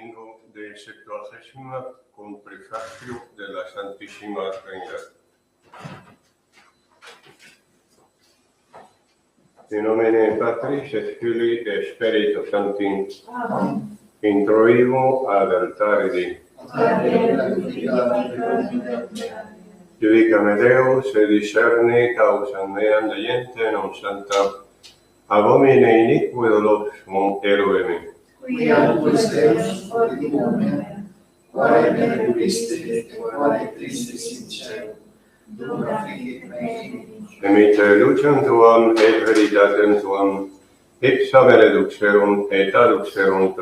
domingo de Septuagesima con prefacio de la Santísima Trinidad. In nomine Patris et Filii et Spiritus Sancti. Amen. Introivo ad altare Dei. Judicame Deus et discerni causam meam deiente non santa. Ab homine inique dolos eroe me. Qui albus Deus orbitum mea, quae benediciste, quae tristis in cielo, dum affligit me. Emite lucem tuam et veritatem tuam, ipsa benedixerum et aduxerunt,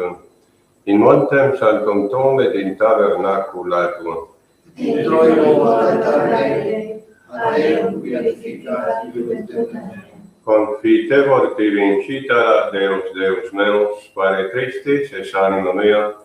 in montem sanctum tuum et in tabernacula tuum. Introivo ad altare, ad eum beatificat iuditem mea. Confitevor tibi incitara Deus meus, quare tristis es anima mea,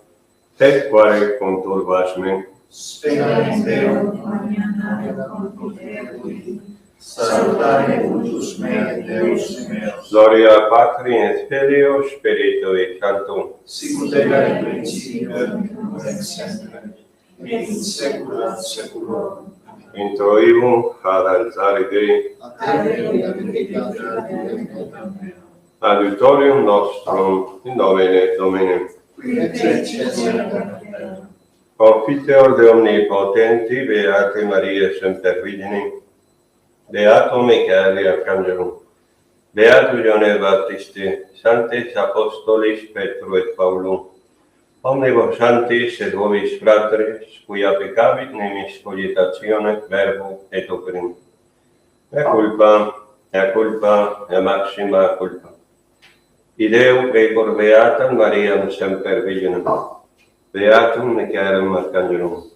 et quare conturbas me. Speranis Deum, omnia confitevoli, salutare cultus mea Deus meus. Gloria Patri et Filio Spiritui Sancto. Sicut erat in principio et nunc et semper, et in saecula saeculorum. Introivo ad altare Dei. Adiutorium nostrum in nomine Domini. Confiteor de omnipotenti, Beate Maria Semper Virgini, Beato Michaeli Archangelum, Beato Ioanne Baptisti, Sanctis Apostolis Petro et Paulum, omnibus sanctis et vobis fratres, quia peccavit nimis cogitatione verbo et oprim. Mea culpa, maxima culpa. Ideo pecor beatam Mariam Semper Virginum, Beatum Michaelum Archangelum,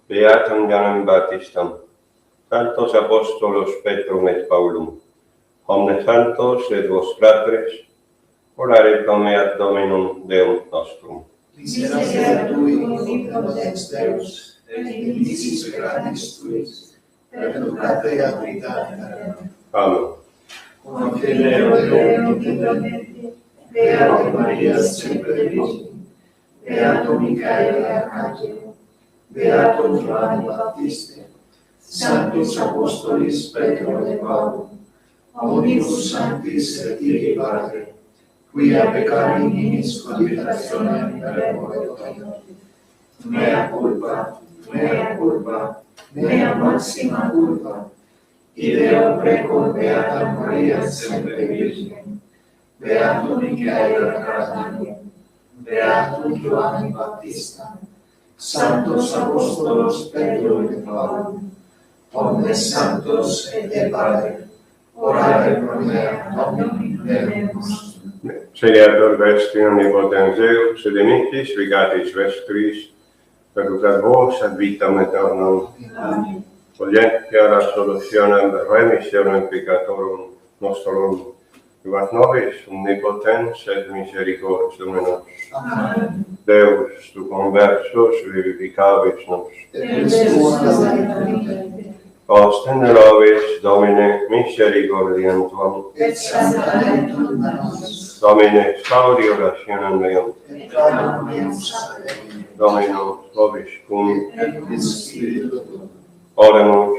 Beatum Ioannem Baptistam, Sanctos Apostolos Petrum et Paulum, omnes santos et vos fratres, orare pro mea Dominum Deum nostrum. Miserere tui, omnipotens Deus, et dimittis peccatis tuis, perducate abritate. Amen. Confideo Deum intendente, Beate Maria Semper Virgini, Beato Michaeli Arcangelo, Beato Ioanne Baptiste, Sanctus Apostolis Petro et Paulum, omnibus sanctis et Dei Padre, quia peccavit nimis cogitationem verbo et opere. Mea culpa, mea maxima culpa. Ideo precor beata Maria Semper Virginem, Beato Michaeli Arcangelo, Beato Ioanne Baptista, Sanctos Apostolos Petro et Paulum, omnes santos et Dei Padre, orare pro mea Dominum Deum nostrum. Seneator vestri omnipotens Deus, et dimittis vigatis vestris, perducat vos ad vitam aeternam. Amen. Volgentia la solutionem remissionem peccatorum nostrum, ivat nobis omnipotens et misericordium nos. Amen. Deus, tu conversus vivificabis nos. Ostende nobis, Domine, misericordiam tuam. Et sancta ventum nos, Domine, saudi orationem meum. et anima meam salve, Dominus vobiscum. et cum spiritu tuo. Oremus.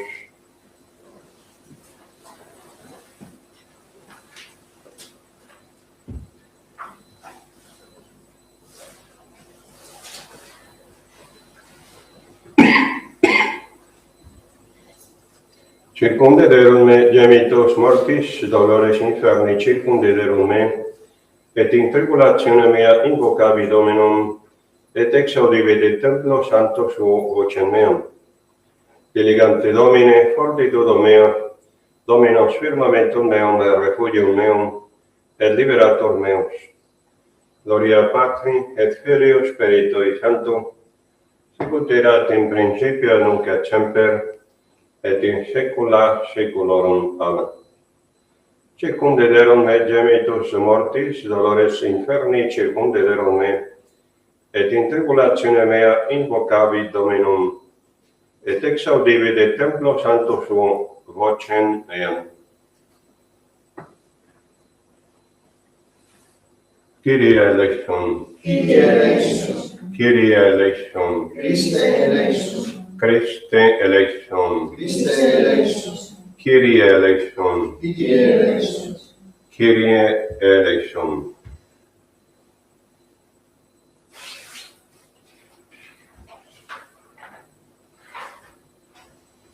Circundederunt me gemitos mortis, dolores inferni circundederunt me, et in tribulatione mea invocavi Dominum, et exaudivi de templo santo suo vocem meum. Diligante Domine, fortitudo mea, Dominus firmamentum meum et refugium meum, et liberator meus. Gloria Patri et Filio Spiritui Sancto, sicut erat in principio et nunc et semper, et in saecula saeculorum. Amen. Circundederunt me gemitus mortis, dolores inferni circundederunt me, et in tribulatione mea invocavi Dominum, et exaudivi de templo santo suo vocem meam. Kyrie eleison. Kyrie eleison. Kyrie eleison. Christe eleison. Christe eleison. Christe eleison. Kyrie eleison. Kyrie eleison. Kyrie eleison.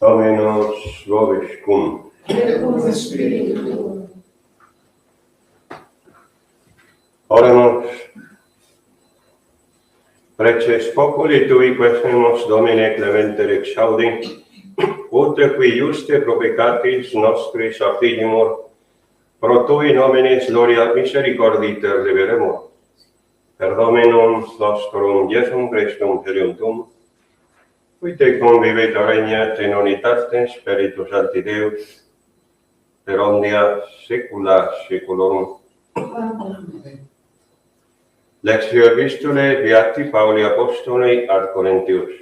Dominus vobiscum. Et cum spiritu. Oremos. Preces populi tui quesemus Domine clemente exaudi, ut qui juste pro peccatis nostris affligimur, pro tui nominis gloria misericorditer liberemur. Per Dominum nostrum Iesum Christum Filium Tuum, qui te convivit regnat in unitate Spiritus Sancti Deus, per omnia saecula saeculorum. Lectio Epistolae Beati Pauli Apostoli ad Corinthius.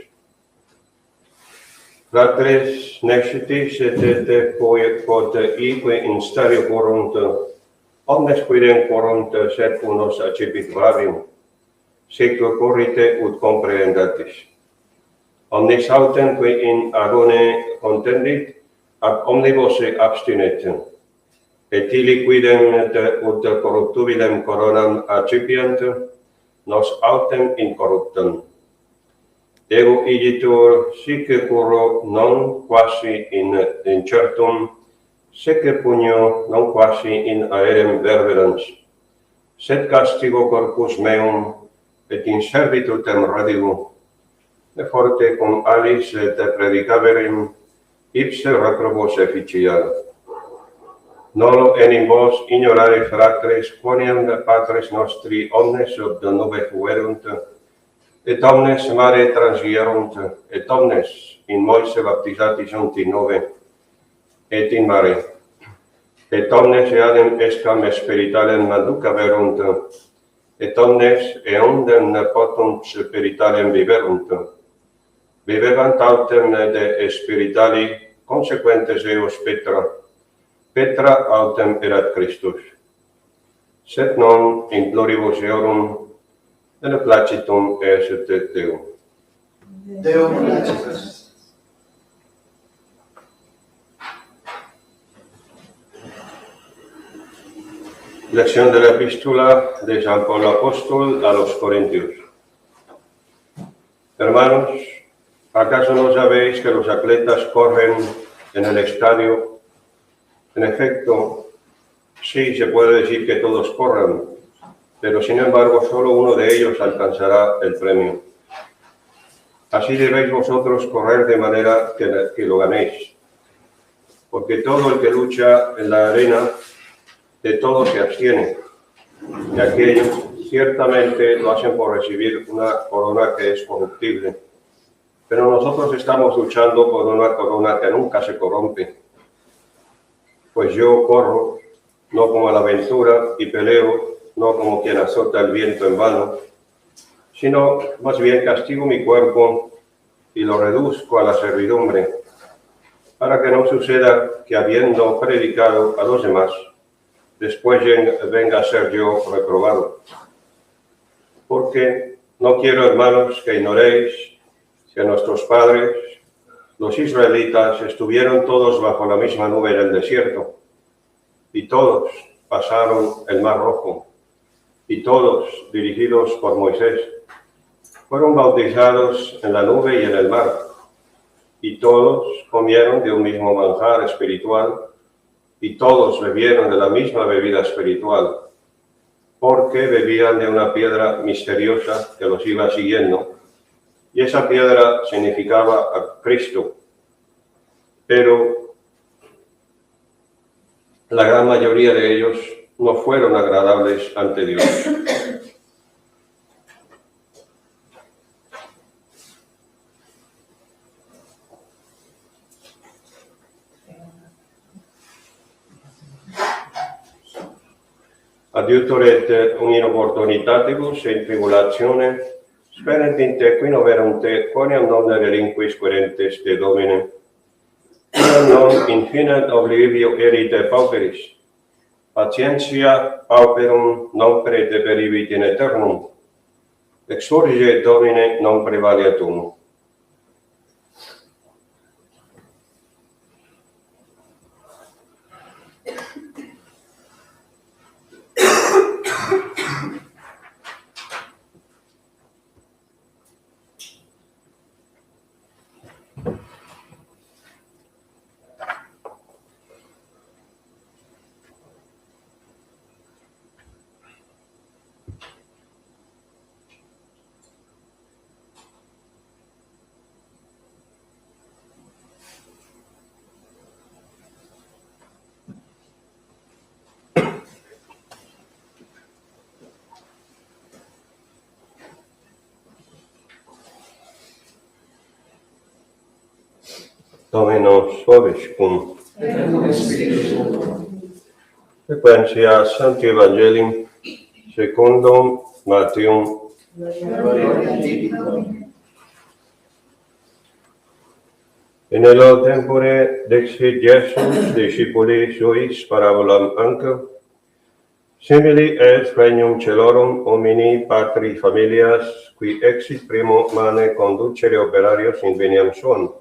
Fratres nescitis et quod ique in stadio corunt, omnes quidem corunt sed unos accipit varium, sequo corrite ut comprehendatis. Omnis autem qui in agone contendit, ab omnibus abstinet, et illi quidem ut corruptibilem coronam accipient, nos autem incorruptam. Ego igitur sic curro non quasi in incertum, sec pugno non quasi in aerem verberans, sed castigo corpus meum, et in servitutem radigu, ne forte cum alis et predicaverim, ipse reprobos efficial. Nolo enim vos ignorare fratres, quoniam patres nostri omnes ob nube fuerunt, et omnes mare transierunt, et omnes in Moise baptisati sunt in nove, et in mare, et omnes eadem escam spiritalem manducaverunt, et omnes eundem potum spiritalem viverunt. Vivevant autem de spiritali consequentes eos Petra autem erat Christus. Sed non in gloribus eorum, et placitum est Deum. Deum placitus. Lección de la epístola de San Pablo Apóstol a los Corintios. Hermanos, ¿acaso no sabéis que los atletas corren en el estadio? En efecto, sí se puede decir que todos corran, pero sin embargo solo uno de ellos alcanzará el premio. Así debéis vosotros correr de manera que lo ganéis, porque todo el que lucha en la arena, de todo se abstiene, y aquellos ciertamente lo hacen por recibir una corona que es corruptible, pero nosotros estamos luchando por una corona que nunca se corrompe. Pues yo corro, no como a la aventura, y peleo, no como quien azota el viento en vano, sino más bien castigo mi cuerpo y lo reduzco a la servidumbre, para que no suceda que habiendo predicado a los demás, después venga a ser yo reprobado. Porque no quiero, hermanos, que ignoréis que nuestros padres, los israelitas, estuvieron todos bajo la misma nube en el desierto, y todos pasaron el Mar Rojo, y todos, dirigidos por Moisés, fueron bautizados en la nube y en el mar, y todos comieron de un mismo manjar espiritual, y todos bebieron de la misma bebida espiritual, porque bebían de una piedra misteriosa que los iba siguiendo, y esa piedra significaba a Cristo. Pero la gran mayoría de ellos no fueron agradables ante Dios. Adiutor et in opportunitatibus in tribulatione, sperent in te qui noverum te, quoniam nomine relinquis querentes te Domine, non in fine oblivio erite pauperis, patientia pauperum non predeperivit in aeternum, Exsurge Domine non prevaleatum. Dominus vobiscum. Et cum spiritu tuo. Sequentia Sancti Evangelii secundum Mattheum. Gloria a tibi, Domine. In illo tempore dixit Iesus discipulis suis parabolam anco, simili est regnum celorum homini patri familias, qui exit primo mane conducere operarios in veniam suam.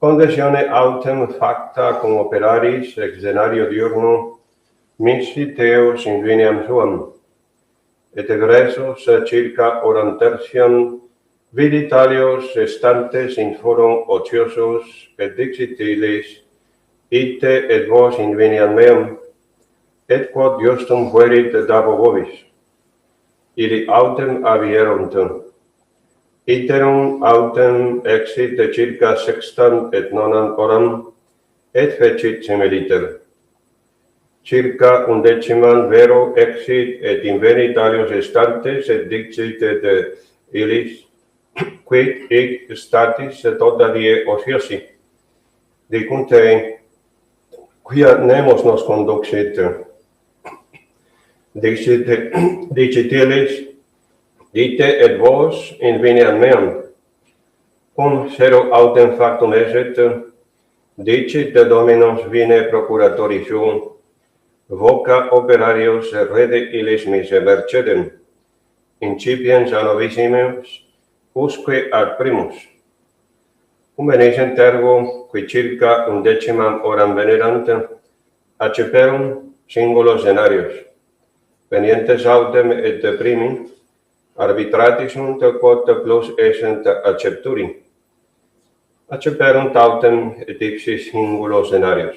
Conditione autem facta cum operaris ex denario diurno, missit eos in veniam suam, et egressos circa horam tertiam vidit alios estantes in forum ociosos, et dixit illis, ite et vos in veniam meam, et quod justum fuerit dabo vobis. Illi autem avierunt. Iterum autem exit circa sextam et nonam horam, et fecit similiter. Circa undeciman vero exit et invenit alios estantes, et dixit et illis, quid hic statis tota die ociosi. Dicunt ei, quia nemos nos conduxit. Dicit illis, dite et vos in veniam meam, cum sero autem factum eset, dicit Dominus vine procuratori suum, voca operarios rede illis mise mercedem, incipiens a novissimus, usque ad primus. Cum venisent ergo, qui circa undecimam horam venerant, acceperum singulos denarios, venientes autem et primi, arbitrati sunt quod plus essent accepturi. Acceperunt autem et ipsis singulos denarios.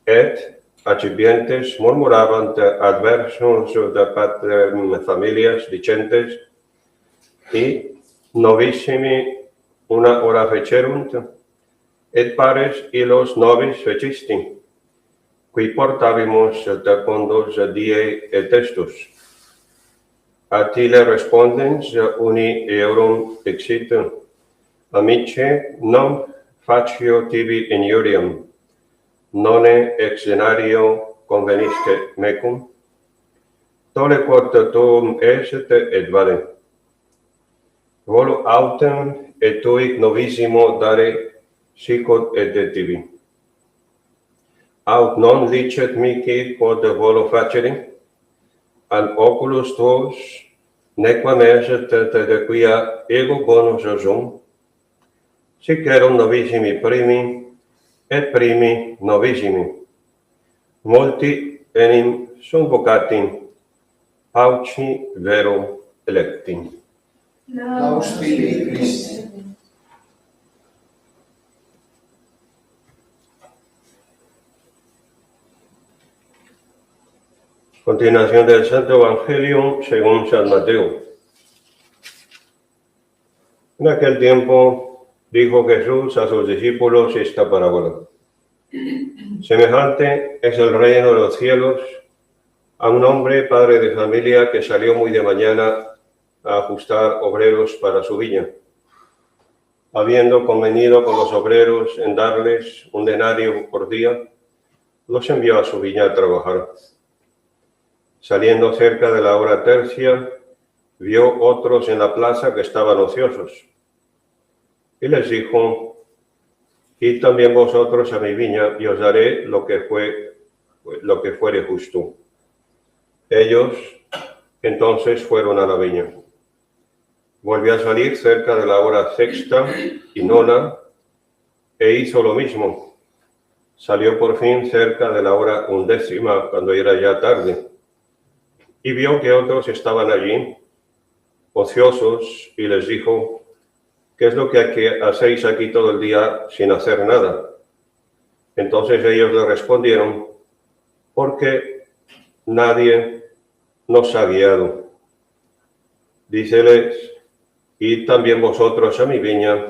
Et accipientes murmuravant adversus de patrem familias dicentes, i novissimi una hora fecerunt, et pares illos nobis fecisti, qui portavimus tecundus die et estus. Attile respondens uni eorum dixit, amice, non facio tibi injuriam, nonne ex denario conveniste mecum, tole quod tuum est et vale. Volo autem et tuic novissimo dare sicut et de tibi. Aut non licet mihi quod volo facere, an oculus tuos, nequam est de quia ego bonus sum, sic erum novissimi primi, et primi novissimi. Multi enim sunt vocati, pauci vero electi. Laus tibi, Christe. Continuación del Santo Evangelio según San Mateo. En aquel tiempo dijo Jesús a sus discípulos esta parábola. Semejante es el reino de los cielos a un hombre, padre de familia, que salió muy de mañana a ajustar obreros para su viña. Habiendo convenido con los obreros en darles un denario por día, los envió a su viña a trabajar. Saliendo cerca de la hora tercia, vio otros en la plaza que estaban ociosos. Y les dijo, id también vosotros a mi viña, y os daré lo que fuere justo. Ellos, Entonces fueron a la viña. Volvió a salir cerca de la hora sexta y nona, e hizo lo mismo. Salió por fin cerca de la hora undécima, cuando era ya tarde, y vio que otros estaban allí, ociosos, y les dijo: ¿qué es lo que hacéis aquí todo el día sin hacer nada? Entonces ellos le respondieron: porque nadie nos ha guiado. Díceles: id también vosotros a mi viña.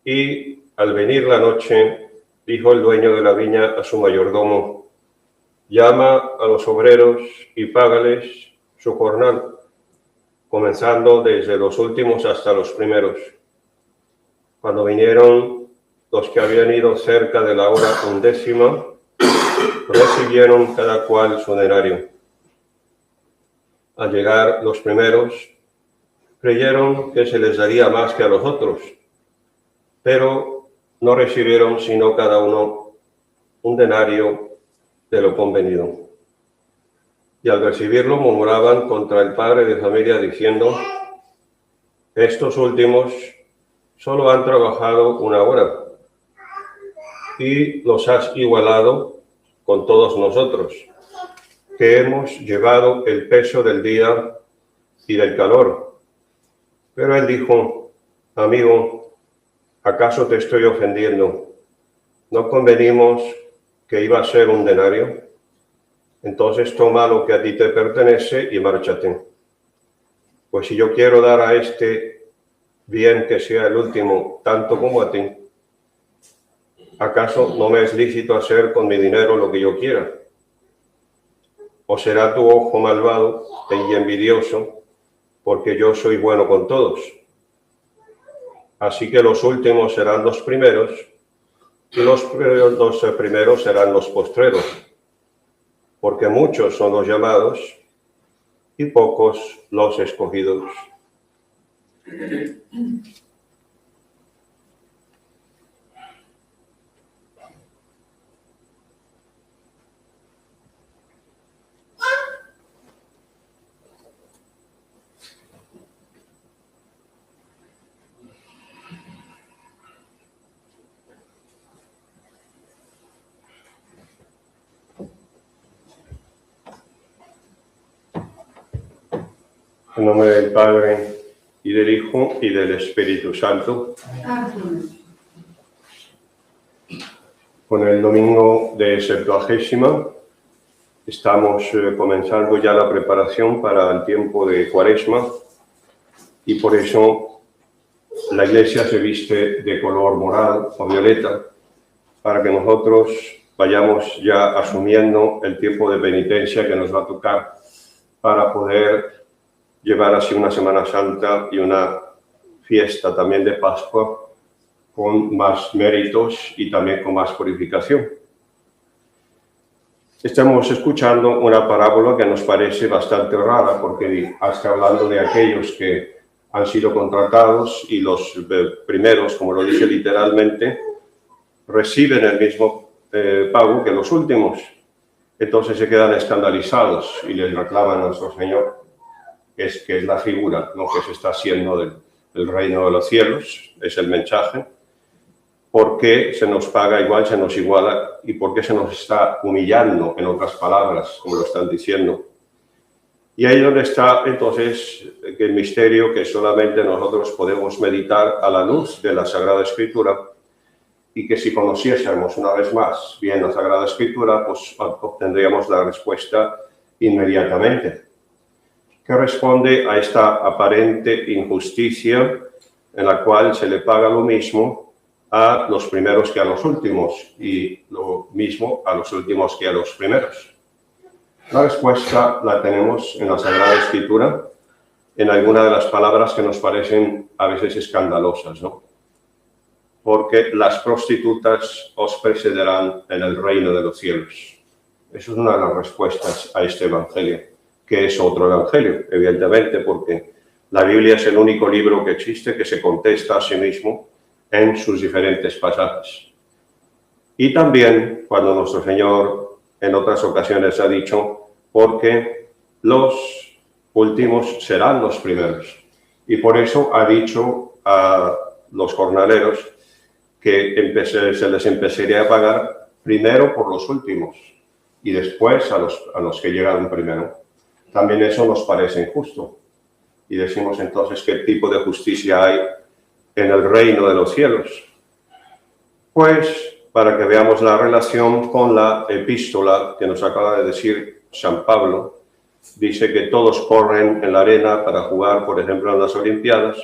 Y al venir la noche, dijo el dueño de la viña a su mayordomo: llama a los obreros y págales su jornal, comenzando desde los últimos hasta los primeros. Cuando vinieron los que habían ido cerca de la hora undécima, recibieron cada cual su denario. Al llegar los primeros, creyeron que se les daría más que a los otros, pero no recibieron sino cada uno un denario de lo convenido. Y al recibirlo murmuraban contra el padre de familia diciendo: estos últimos solo han trabajado una hora y los has igualado con todos nosotros, que hemos llevado el peso del día y del calor. Pero él dijo: amigo, ¿acaso te estoy ofendiendo? ¿No convenimos que iba a ser un denario? Entonces toma lo que a ti te pertenece y márchate. Pues si yo quiero dar a este bien que sea el último, tanto como a ti, ¿acaso no me es lícito hacer con mi dinero lo que yo quiera? ¿O será tu ojo malvado y envidioso, porque yo soy bueno con todos? Así que los últimos serán los primeros, y los primeros serán los postreros, porque muchos son los llamados y pocos los escogidos. En nombre del Padre, y del Hijo, y del Espíritu Santo. Amén. Con el domingo de Septuagésima estamos comenzando ya la preparación para el tiempo de Cuaresma, y por eso la Iglesia se viste de color morado o violeta, para que nosotros vayamos ya asumiendo el tiempo de penitencia que nos va a tocar para poder llevar así una Semana Santa y una fiesta también de Pascua con más méritos y también con más purificación. Estamos escuchando una parábola que nos parece bastante rara, porque está hablando de aquellos que han sido contratados y los primeros, como lo dice literalmente, reciben el mismo pago que los últimos. Entonces se quedan escandalizados y les reclaman a nuestro Señor que es la figura, lo que se está haciendo del reino de los cielos, es el mensaje. ¿Por qué se nos paga igual, se nos iguala, y por qué se nos está humillando, en otras palabras, como lo están diciendo? Y ahí donde está entonces el misterio que solamente nosotros podemos meditar a la luz de la Sagrada Escritura, y que si conociésemos una vez más bien la Sagrada Escritura, pues obtendríamos la respuesta inmediatamente, que responde a esta aparente injusticia en la cual se le paga lo mismo a los primeros que a los últimos, y lo mismo a los últimos que a los primeros. La respuesta la tenemos en la Sagrada Escritura, en alguna de las palabras que nos parecen a veces escandalosas, ¿no? Porque las prostitutas os precederán en el reino de los cielos. Eso es una de las respuestas a este Evangelio, que es otro Evangelio, evidentemente, porque la Biblia es el único libro que existe que se contesta a sí mismo en sus diferentes pasajes. Y también cuando nuestro Señor en otras ocasiones ha dicho: porque los últimos serán los primeros. Y por eso ha dicho a los jornaleros que se les empezaría a pagar primero por los últimos y después a los que llegaron primero. También eso nos parece injusto. Y decimos entonces, ¿qué tipo de justicia hay en el reino de los cielos? Pues para que veamos la relación con la epístola que nos acaba de decir San Pablo, dice que todos corren en la arena para jugar, por ejemplo, en las Olimpiadas,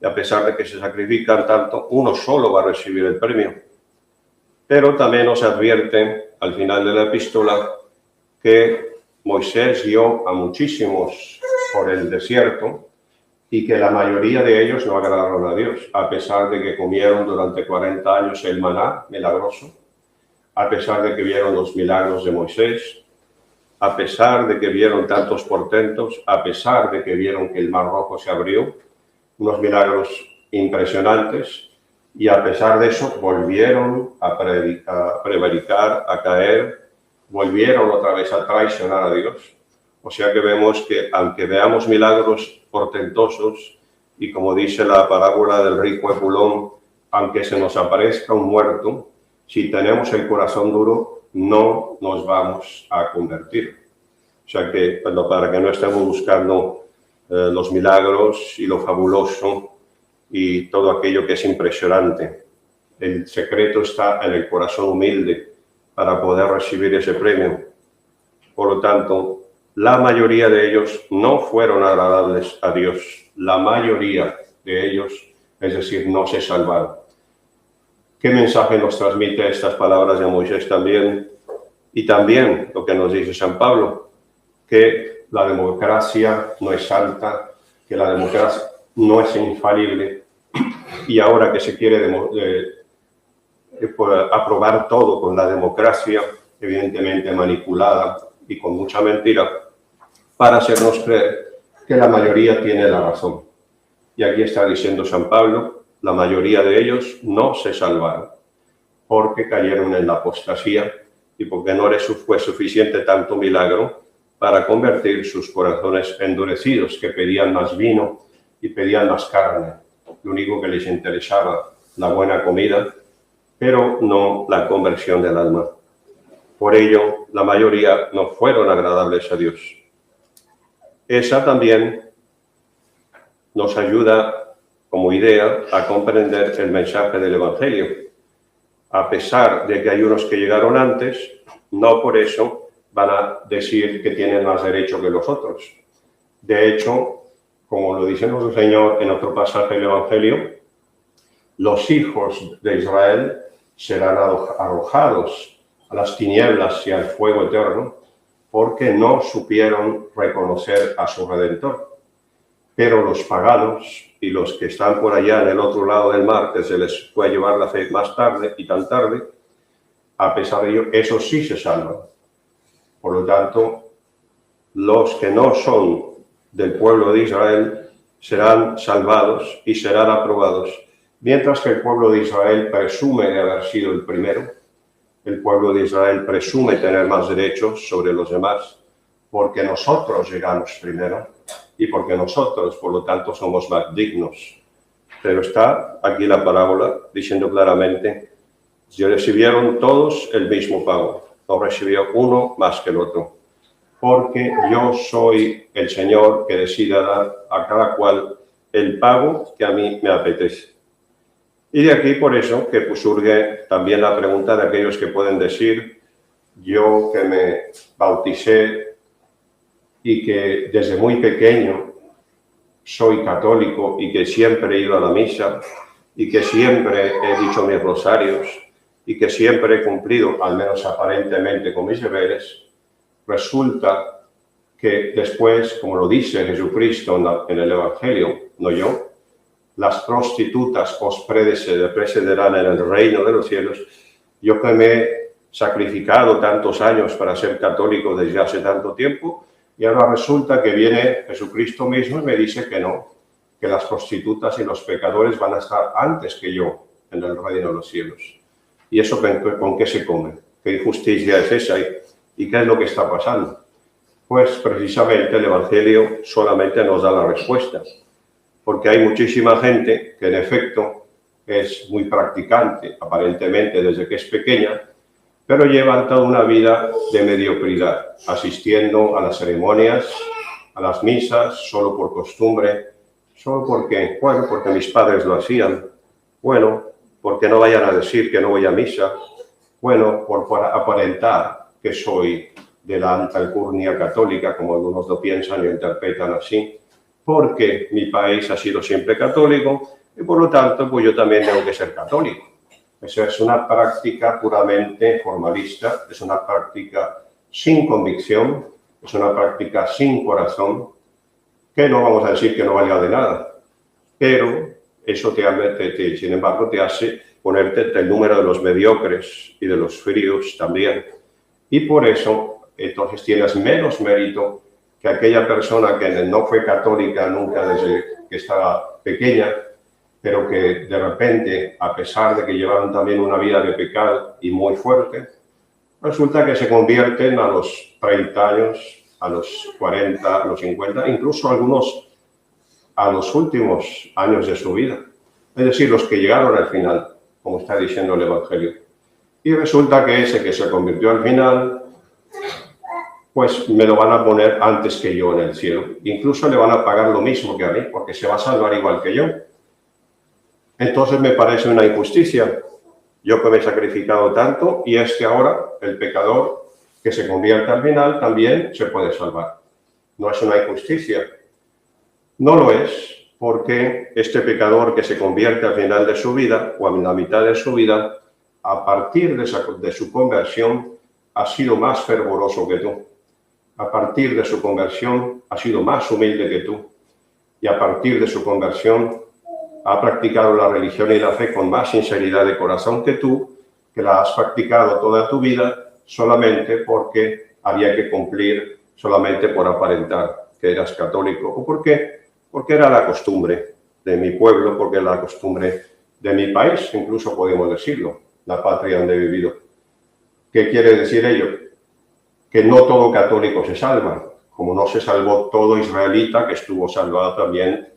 y a pesar de que se sacrifican tanto, uno solo va a recibir el premio. Pero también nos advierte al final de la epístola que Moisés guió a muchísimos por el desierto y que la mayoría de ellos no agradaron a Dios, a pesar de que comieron durante 40 años el maná milagroso, a pesar de que vieron los milagros de Moisés, a pesar de que vieron tantos portentos, a pesar de que vieron que el Mar Rojo se abrió, unos milagros impresionantes, y a pesar de eso volvieron a prevaricar, a caer, volvieron otra vez a traicionar a Dios. O sea que vemos que aunque veamos milagros portentosos, y como dice la parábola del rico Epulón, aunque se nos aparezca un muerto, si tenemos el corazón duro, no nos vamos a convertir. O sea que, para que no estemos buscando los milagros y lo fabuloso y todo aquello que es impresionante. El secreto está en el corazón humilde para poder recibir ese premio. Por lo tanto, la mayoría de ellos no fueron agradables a Dios. La mayoría de ellos, es decir, no se salvaron. ¿Qué mensaje nos transmite estas palabras de Moisés también? Y también lo que nos dice San Pablo, que la democracia no es santa, que la democracia no es infalible, y ahora que se quiere aprobar todo con la democracia, evidentemente manipulada y con mucha mentira, para hacernos creer que la mayoría tiene la razón. Y aquí está diciendo San Pablo, la mayoría de ellos no se salvaron, porque cayeron en la apostasía y porque no les fue suficiente tanto milagro para convertir sus corazones endurecidos, que pedían más vino y pedían más carne. Lo único que les interesaba, la buena comida, pero no la conversión del alma. Por ello, la mayoría no fueron agradables a Dios. Esa también nos ayuda como idea a comprender el mensaje del Evangelio. A pesar de que hay unos que llegaron antes, no por eso van a decir que tienen más derecho que los otros. De hecho, como lo dice nuestro Señor en otro pasaje del Evangelio, los hijos de Israel serán arrojados a las tinieblas y al fuego eterno porque no supieron reconocer a su Redentor. Pero los paganos y los que están por allá en el otro lado del mar, que se les puede llevar la fe más tarde y tan tarde, a pesar de ello, esos sí se salvan. Por lo tanto, los que no son del pueblo de Israel serán salvados y serán aprobados, mientras que el pueblo de Israel presume de haber sido el primero. El pueblo de Israel presume tener más derechos sobre los demás porque nosotros llegamos primero y porque nosotros, por lo tanto, somos más dignos. Pero está aquí la parábola diciendo claramente, recibieron todos el mismo pago, no recibió uno más que el otro, porque yo soy el Señor que decida dar a cada cual el pago que a mí me apetece. Y de aquí, por eso, que surge también la pregunta de aquellos que pueden decir, yo que me bauticé y que desde muy pequeño soy católico y que siempre he ido a la misa y que siempre he dicho mis rosarios y que siempre he cumplido, al menos aparentemente, con mis deberes, resulta que después, como lo dice Jesucristo en el Evangelio, no yo, las prostitutas os precederán en el reino de los cielos. Yo que me he sacrificado tantos años para ser católico desde hace tanto tiempo, y ahora resulta que viene Jesucristo mismo y me dice que no, que las prostitutas y los pecadores van a estar antes que yo en el reino de los cielos. ¿Y eso con qué se come? ¿Qué injusticia es esa? ¿Y qué es lo que está pasando? Pues precisamente el Evangelio solamente nos da la respuesta, porque hay muchísima gente que en efecto es muy practicante, aparentemente desde que es pequeña, pero llevan toda una vida de mediocridad, asistiendo a las ceremonias, a las misas, solo por costumbre, solo porque, bueno, porque mis padres lo hacían, bueno, porque no vayan a decir que no voy a misa, bueno, por aparentar que soy de la alta alcurnia católica, como algunos lo piensan y lo interpretan así, porque mi país ha sido siempre católico y por lo tanto pues yo también tengo que ser católico. Esa es una práctica puramente formalista, es una práctica sin convicción, es una práctica sin corazón, que no vamos a decir que no valga de nada, pero eso sin embargo te hace ponerte el número de los mediocres y de los fríos también. Y por eso entonces tienes menos mérito que aquella persona que no fue católica nunca desde que estaba pequeña, pero que de repente, a pesar de que llevaron también una vida de pecado y muy fuerte, resulta que se convierten a los 30 años, a los 40, a los 50, incluso algunos a los últimos años de su vida. Es decir, los que llegaron al final, como está diciendo el Evangelio. Y resulta que ese que se convirtió al final, pues me lo van a poner antes que yo en el cielo. Incluso le van a pagar lo mismo que a mí, porque se va a salvar igual que yo. Entonces me parece una injusticia. Yo que me he sacrificado tanto y ahora, el pecador que se convierte al final, también se puede salvar. No es una injusticia. No lo es, porque este pecador que se convierte al final de su vida, o en la mitad de su vida, a partir de su conversión, ha sido más fervoroso que tú. A partir de su conversión, ha sido más humilde que tú. Y a partir de su conversión, ha practicado la religión y la fe con más sinceridad de corazón que tú, que la has practicado toda tu vida solamente porque había que cumplir, solamente por aparentar que eras católico. ¿O por qué? Porque era la costumbre de mi pueblo, porque era la costumbre de mi país, incluso podemos decirlo, la patria donde he vivido. ¿Qué quiere decir ello? Que no todo católico se salva, como no se salvó todo israelita, que estuvo salvado también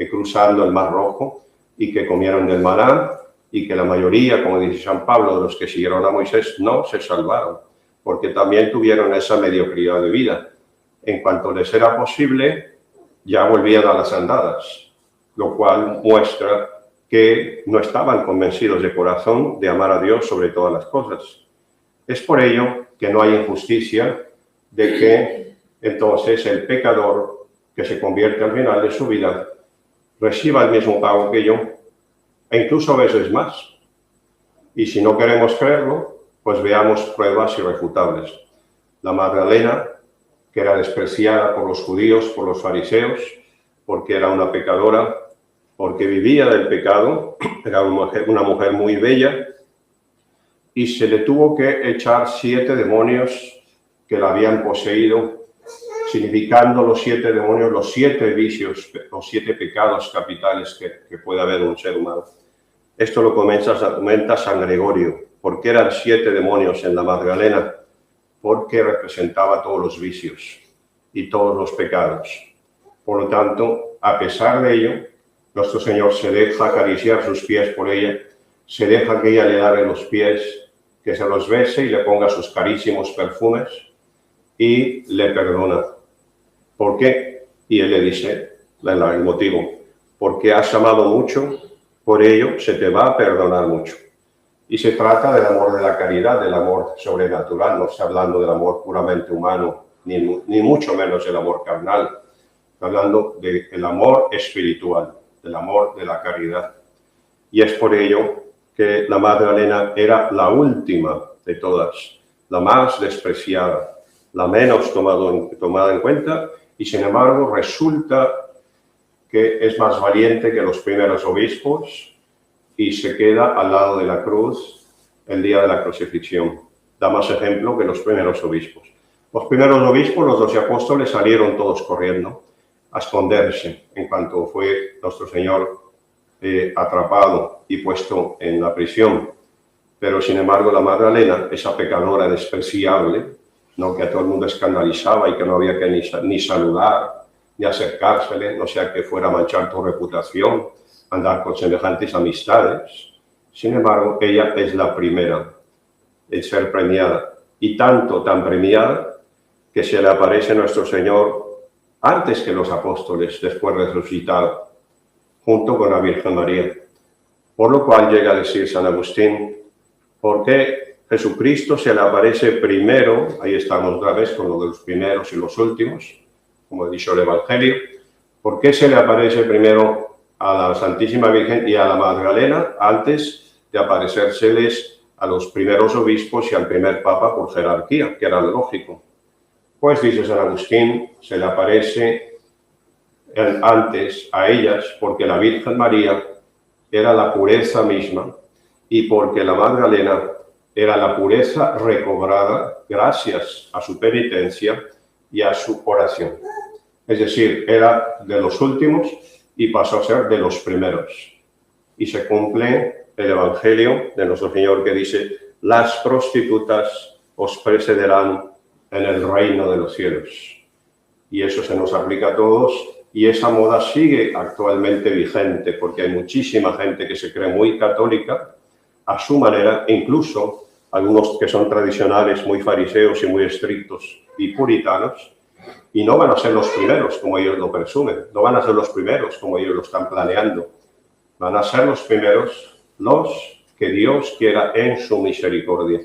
cruzando el Mar Rojo y que comieron del maná, y que la mayoría, como dice San Pablo, de los que siguieron a Moisés no se salvaron, porque también tuvieron esa mediocridad de vida. En cuanto les era posible, ya volvían a las andadas, lo cual muestra que no estaban convencidos de corazón de amar a Dios sobre todas las cosas. Es por ello que no hay injusticia de que entonces el pecador que se convierte al final de su vida reciba el mismo pago que yo, e incluso a veces más. Y si no queremos creerlo, pues veamos pruebas irrefutables. La Magdalena, que era despreciada por los judíos, por los fariseos, porque era una pecadora, porque vivía del pecado, era una mujer muy bella, y se le tuvo que echar 7 demonios que la habían poseído, significando los 7 demonios, los 7 vicios, los 7 pecados capitales que puede haber un ser humano. Esto lo comenta San Gregorio. ¿Por qué eran 7 demonios en la Magdalena? Porque representaba todos los vicios y todos los pecados. Por lo tanto, a pesar de ello, nuestro Señor se deja acariciar sus pies por ella, se deja que ella le lave los pies, que se los bese y le ponga sus carísimos perfumes y le perdona. ¿Por qué? Y él le dice el motivo. Porque has amado mucho, por ello se te va a perdonar mucho. Y se trata del amor de la caridad, del amor sobrenatural. No está hablando del amor puramente humano, ni mucho menos del amor carnal. Está hablando del amor espiritual, del amor de la caridad. Y es por ello que la Magdalena era la última de todas, la más despreciada, la menos tomada en cuenta, y sin embargo resulta que es más valiente que los primeros obispos y se queda al lado de la cruz el día de la crucifixión. Da más ejemplo que los primeros obispos. Los primeros obispos, los 12 apóstoles, salieron todos corriendo a esconderse en cuanto fue nuestro Señor atrapado y puesto en la prisión. Pero sin embargo la Magdalena, esa pecadora despreciable, no que a todo el mundo escandalizaba y que no había que ni saludar, ni acercársele, no sea que fuera a manchar tu reputación, andar con semejantes amistades. Sin embargo, ella es la primera en ser premiada, y tan premiada, que se le aparece nuestro Señor antes que los apóstoles, después resucitado, junto con la Virgen María. Por lo cual llega a decir San Agustín, ¿por qué Jesucristo se le aparece primero? Ahí estamos otra vez con lo de los primeros y los últimos, como ha dicho el Evangelio. ¿Por qué se le aparece primero a la Santísima Virgen y a la Magdalena antes de aparecérseles a los primeros obispos y al primer papa por jerarquía, que era lo lógico? Pues dice San Agustín, se le aparece antes a ellas porque la Virgen María era la pureza misma y porque la Magdalena era la pureza recobrada gracias a su penitencia y a su oración. Es decir, era de los últimos y pasó a ser de los primeros. Y se cumple el Evangelio de nuestro Señor que dice, las prostitutas os precederán en el reino de los cielos. Y eso se nos aplica a todos y esa moda sigue actualmente vigente porque hay muchísima gente que se cree muy católica a su manera, incluso algunos que son tradicionales, muy fariseos y muy estrictos y puritanos, y no van a ser los primeros como ellos lo presumen, no van a ser los primeros como ellos lo están planeando, van a ser los primeros los que Dios quiera en su misericordia,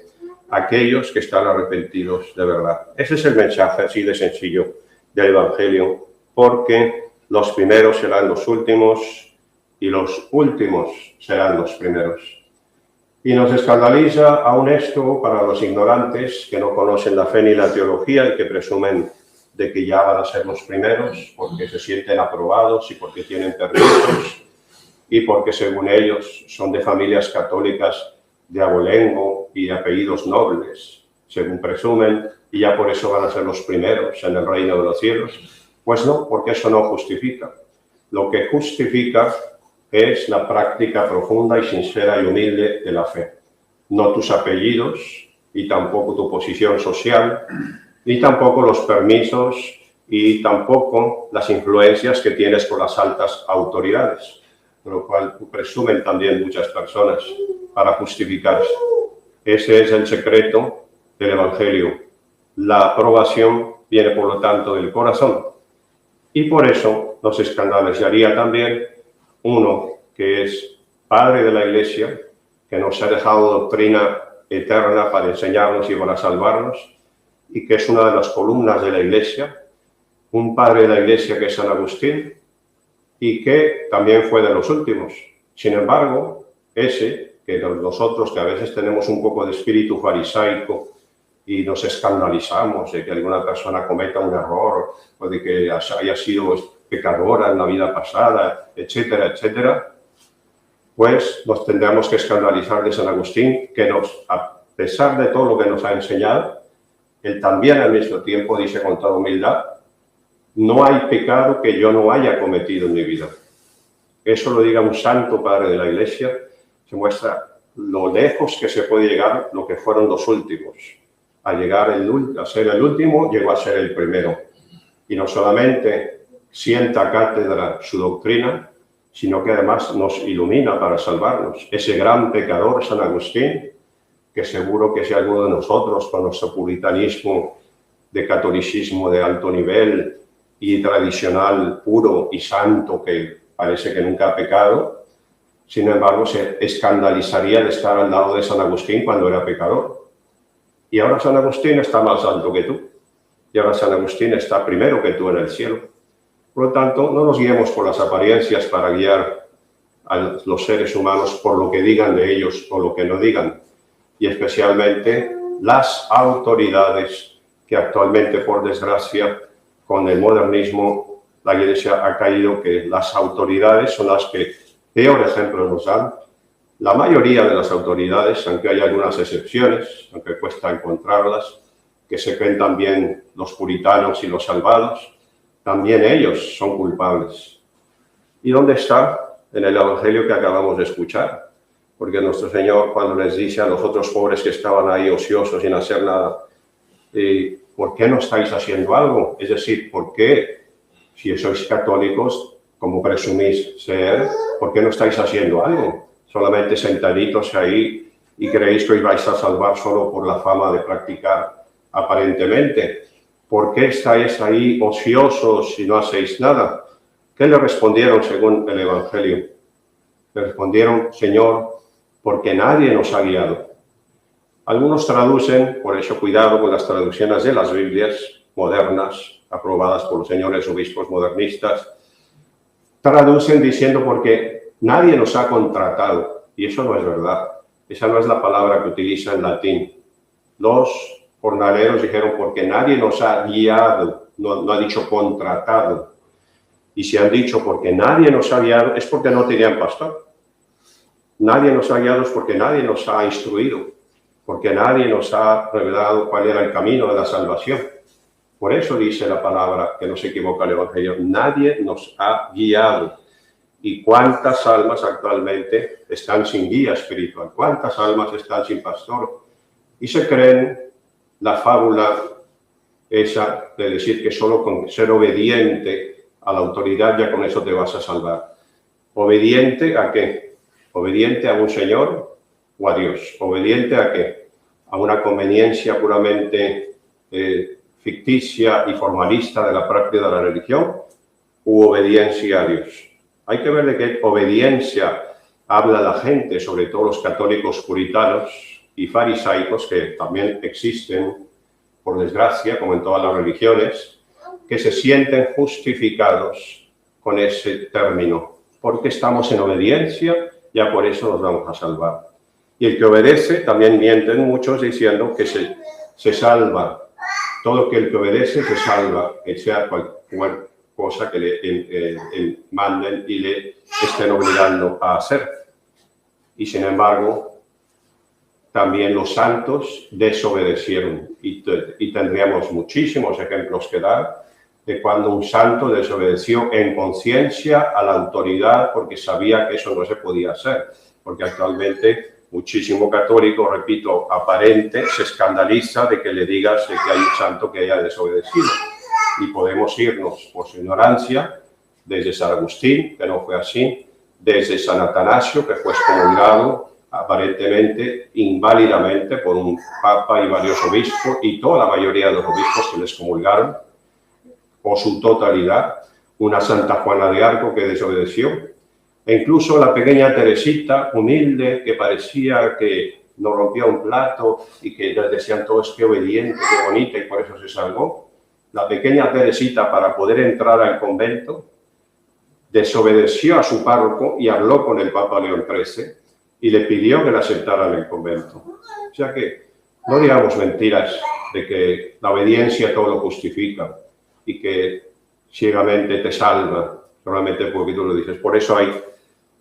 aquellos que están arrepentidos de verdad. Ese es el mensaje así de sencillo del Evangelio, porque los primeros serán los últimos y los últimos serán los primeros. Y nos escandaliza aún esto para los ignorantes que no conocen la fe ni la teología y que presumen de que ya van a ser los primeros porque se sienten aprobados y porque tienen permisos y porque según ellos son de familias católicas de abolengo y de apellidos nobles, según presumen, y ya por eso van a ser los primeros en el reino de los cielos. Pues no, porque eso no justifica. Lo que justifica es la práctica profunda y sincera y humilde de la fe. No tus apellidos y tampoco tu posición social, ni tampoco los permisos y tampoco las influencias que tienes con las altas autoridades, lo cual presumen también muchas personas para justificarse. Ese es el secreto del Evangelio. La aprobación viene, por lo tanto, del corazón. Y por eso nos escandalizaría también uno que es padre de la Iglesia, que nos ha dejado doctrina eterna para enseñarnos y para salvarnos, y que es una de las columnas de la Iglesia, un padre de la Iglesia que es San Agustín, y que también fue de los últimos. Sin embargo, ese, que nosotros que a veces tenemos un poco de espíritu farisaico y nos escandalizamos de que alguna persona cometa un error o de que haya sido pecadora en la vida pasada, etcétera, etcétera, pues nos tendremos que escandalizar de San Agustín, que a pesar de todo lo que nos ha enseñado, él también al mismo tiempo dice con toda humildad, no hay pecado que yo no haya cometido en mi vida. Eso lo diga un santo padre de la Iglesia, se muestra lo lejos que se puede llegar lo que fueron los últimos. A llegar a ser el último, llegó a ser el primero. Y no solamente sienta cátedra su doctrina, sino que además nos ilumina para salvarnos. Ese gran pecador, San Agustín, que seguro que si alguno de nosotros, con nuestro puritanismo de catolicismo de alto nivel y tradicional, puro y santo, que parece que nunca ha pecado, sin embargo, se escandalizaría de estar al lado de San Agustín cuando era pecador. Y ahora San Agustín está más alto que tú. Y ahora San Agustín está primero que tú en el cielo. Por lo tanto, no nos guiemos por las apariencias para guiar a los seres humanos por lo que digan de ellos o lo que no digan. Y especialmente las autoridades que actualmente, por desgracia, con el modernismo, la Iglesia ha caído que las autoridades son las que peor ejemplo nos dan. La mayoría de las autoridades, aunque hay algunas excepciones, aunque cuesta encontrarlas, que se creen también los puritanos y los salvados, también ellos son culpables. ¿Y dónde está? En el Evangelio que acabamos de escuchar. Porque nuestro Señor, cuando les dice a los otros pobres que estaban ahí ociosos sin hacer nada, ¿por qué no estáis haciendo algo? Es decir, ¿por qué, si sois católicos, como presumís ser, ¿por qué no estáis haciendo algo? Solamente sentaditos ahí y creéis que os vais a salvar solo por la fama de practicar aparentemente. ¿Por qué estáis ahí ociosos y no hacéis nada? ¿Qué le respondieron según el Evangelio? Le respondieron, Señor, porque nadie nos ha guiado. Algunos traducen, por eso cuidado con las traducciones de las Biblias modernas, aprobadas por los señores obispos modernistas, traducen diciendo porque nadie nos ha contratado. Y eso no es verdad. Esa no es la palabra que utiliza en latín. Los jornaleros dijeron porque nadie nos ha guiado, no ha dicho contratado. Y si han dicho porque nadie nos ha guiado, es porque no tenían pastor. Nadie nos ha guiado es porque nadie nos ha instruido, porque nadie nos ha revelado cuál era el camino de la salvación. Por eso dice la palabra, que no se equivoca el Evangelio, nadie nos ha guiado. ¿Y cuántas almas actualmente están sin guía espiritual? ¿Cuántas almas están sin pastor? Y se creen la fábula esa de decir que solo con ser obediente a la autoridad ya con eso te vas a salvar. ¿Obediente a qué? ¿Obediente a un señor o a Dios? ¿Obediente a qué? ¿A una conveniencia puramente ficticia y formalista de la práctica de la religión? ¿U obediencia a Dios? Hay que ver de qué obediencia habla la gente, sobre todo los católicos puritanos y farisaicos, que también existen, por desgracia, como en todas las religiones, que se sienten justificados con ese término, porque estamos en obediencia, ya por eso nos vamos a salvar. Y el que obedece, también mienten muchos diciendo que se salva. Todo el que obedece se salva, que sea cualquier cosa que le manden y le estén obligando a hacer. Y sin embargo, también los santos desobedecieron. Y tendríamos muchísimos ejemplos que dar de cuando un santo desobedeció en conciencia a la autoridad porque sabía que eso no se podía hacer. Porque actualmente muchísimo católico, repito, aparente, se escandaliza de que le digas que hay un santo que haya desobedecido. Y podemos irnos por su ignorancia desde San Agustín, que no fue así, desde San Atanasio, que fue excomulgado aparentemente, inválidamente, por un papa y varios obispos, y toda la mayoría de los obispos que les excomulgaron, o su totalidad, una Santa Juana de Arco que desobedeció, e incluso la pequeña Teresita, humilde, que parecía que no rompía un plato y que les decían todos qué obediente, qué bonita, y por eso se salvó. La pequeña Teresita, para poder entrar al convento, desobedeció a su párroco y habló con el Papa León XIII y le pidió que la aceptara en el convento. O sea que no digamos mentiras de que la obediencia todo lo justifica y que ciegamente te salva, solamente porque tú lo dices. Por eso hay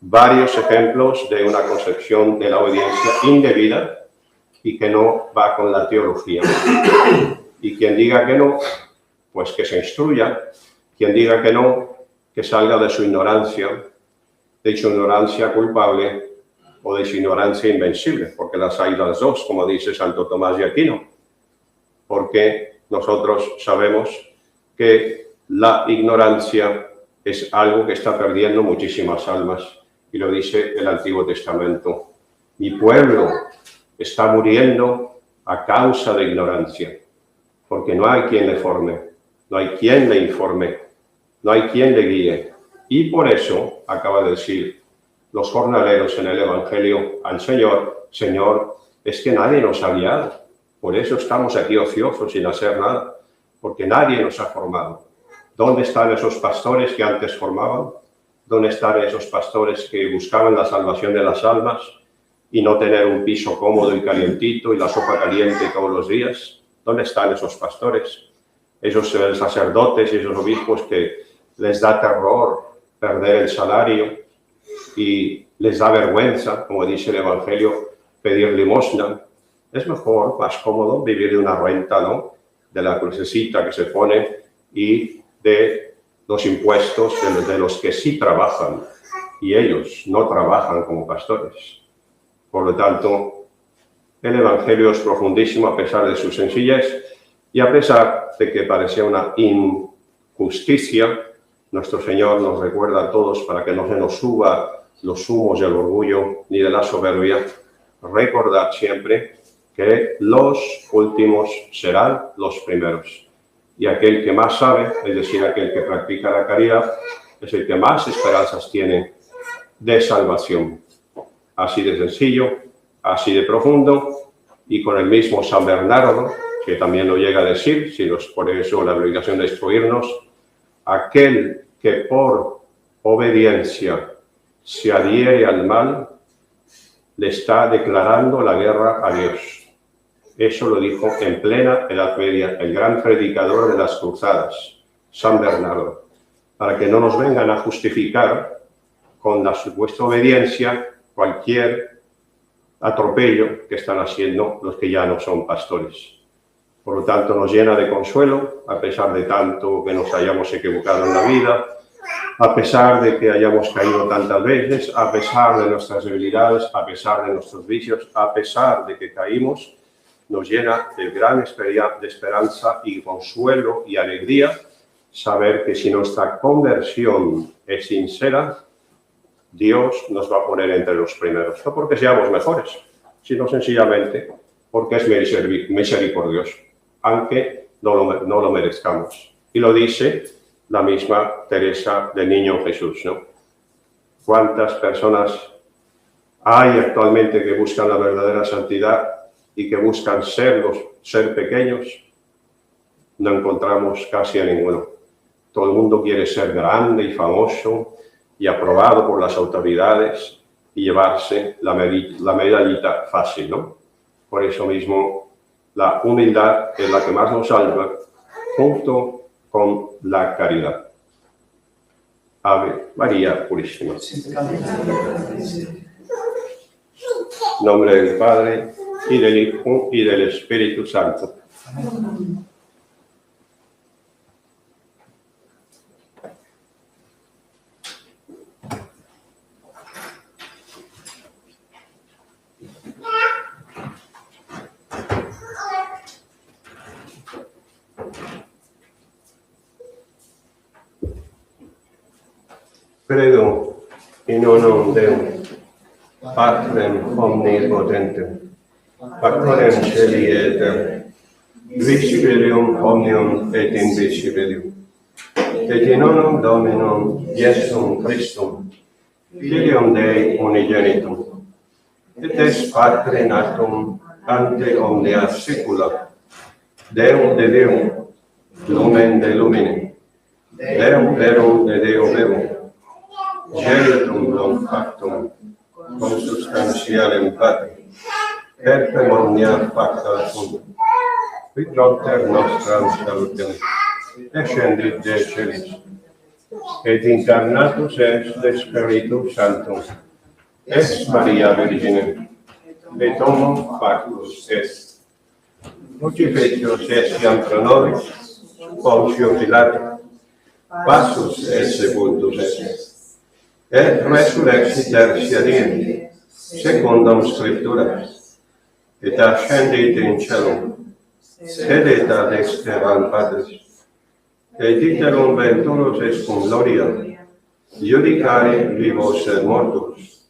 varios ejemplos de una concepción de la obediencia indebida y que no va con la teología. Y quien diga que no, pues que se instruya. Quien diga que no, que salga de su ignorancia culpable o de su ignorancia invencible, porque las hay las dos, como dice Santo Tomás de Aquino, porque nosotros sabemos que la ignorancia es algo que está perdiendo muchísimas almas, y lo dice el Antiguo Testamento. Mi pueblo está muriendo a causa de ignorancia, porque no hay quien le forme. No hay quien le informe, no hay quien le guíe. Y por eso, acaba de decir los jornaleros en el Evangelio al Señor, Señor, es que nadie nos ha guiado. Por eso estamos aquí ociosos sin hacer nada, porque nadie nos ha formado. ¿Dónde están esos pastores que antes formaban? ¿Dónde están esos pastores que buscaban la salvación de las almas y no tener un piso cómodo y calientito y la sopa caliente todos los días? ¿Dónde están esos pastores? Esos sacerdotes y esos obispos que les da terror perder el salario y les da vergüenza, como dice el Evangelio, pedir limosna. Es mejor, más cómodo, vivir de una renta, ¿no? De la crucecita que se pone y de los impuestos de los que sí trabajan y ellos no trabajan como pastores. Por lo tanto, el Evangelio es profundísimo a pesar de su sencillez. Y a pesar de que parecía una injusticia, nuestro Señor nos recuerda a todos para que no se nos suba los humos del orgullo ni de la soberbia. Recordad siempre que los últimos serán los primeros. Y aquel que más sabe, es decir, aquel que practica la caridad, es el que más esperanzas tiene de salvación. Así de sencillo, así de profundo, y con el mismo San Bernardo, que también lo llega a decir, si nos pone eso la obligación de instruirnos, aquel que por obediencia se adhiere al mal, le está declarando la guerra a Dios. Eso lo dijo en plena Edad Media el gran predicador de las cruzadas, San Bernardo, para que no nos vengan a justificar con la supuesta obediencia cualquier atropello que están haciendo los que ya no son pastores. Por lo tanto, nos llena de consuelo, a pesar de tanto que nos hayamos equivocado en la vida, a pesar de que hayamos caído tantas veces, a pesar de nuestras debilidades, a pesar de nuestros vicios, a pesar de que caímos, nos llena de gran esperanza y consuelo y alegría saber que si nuestra conversión es sincera, Dios nos va a poner entre los primeros. No porque seamos mejores, sino sencillamente porque es misericordioso, aunque no lo merezcamos. Y lo dice la misma Teresa del Niño Jesús, ¿no? ¿Cuántas personas hay actualmente que buscan la verdadera santidad y que buscan ser pequeños? No encontramos casi a ninguno. Todo el mundo quiere ser grande y famoso y aprobado por las autoridades y llevarse la medallita fácil, ¿no? Por eso mismo, la humildad es la que más nos salva, junto con la caridad. Ave María Purísima. En nombre del Padre, y del Hijo, y del Espíritu Santo. Amén. Credo in unum Deum, Patrem omnipotentem, Patrem celi et terra, visibilium omnium et invisibilium, et in unum Dominum Iesum Christum, Filium Dei unigenitum, et es Patre natum ante omnia saecula, Deum de Deum, Lumen de Lumine, Deum verum de Deo verum, Genitum non factum, consubstantialem Patri, perquem omnia facta sunt, qui propter nostram salutem, descendit de celis, et incarnatus est de Spiritus Sanctum, ex Maria Virgine, et homo factus est. Mucifecius estiam pro nobis, Poncio Pilato, passus et sepultus est, et resurrexit tertia diem, secundum Scripturas, et ascendit in celum, sedet ad exteram Patris, et iterum venturus est cum gloria, judicare vivos et mortus,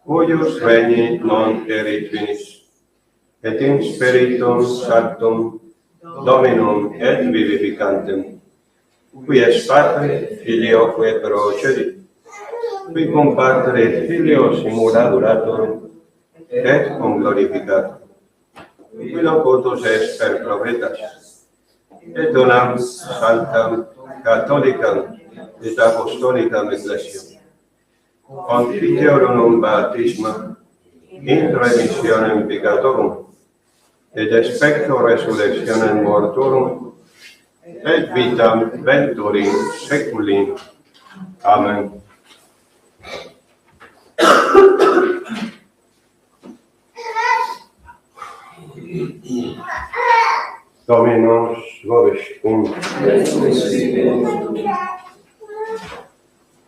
cuius regni non erit finis, et in Spiritum Sanctum Dominum et vivificantem, qui est Patre, Filio et Procedit, qui cum Patre et Filio simul adurator, et cum glorificator, qui locutus est per profetas, et unam sanctam, catholicam, et apostolicam ecclesiam, confiteorum baptisma, in remissionem peccatorum, et expecto resurrectionem mortorum, et vitam venturim seculi. Amen. Dominus vobiscum.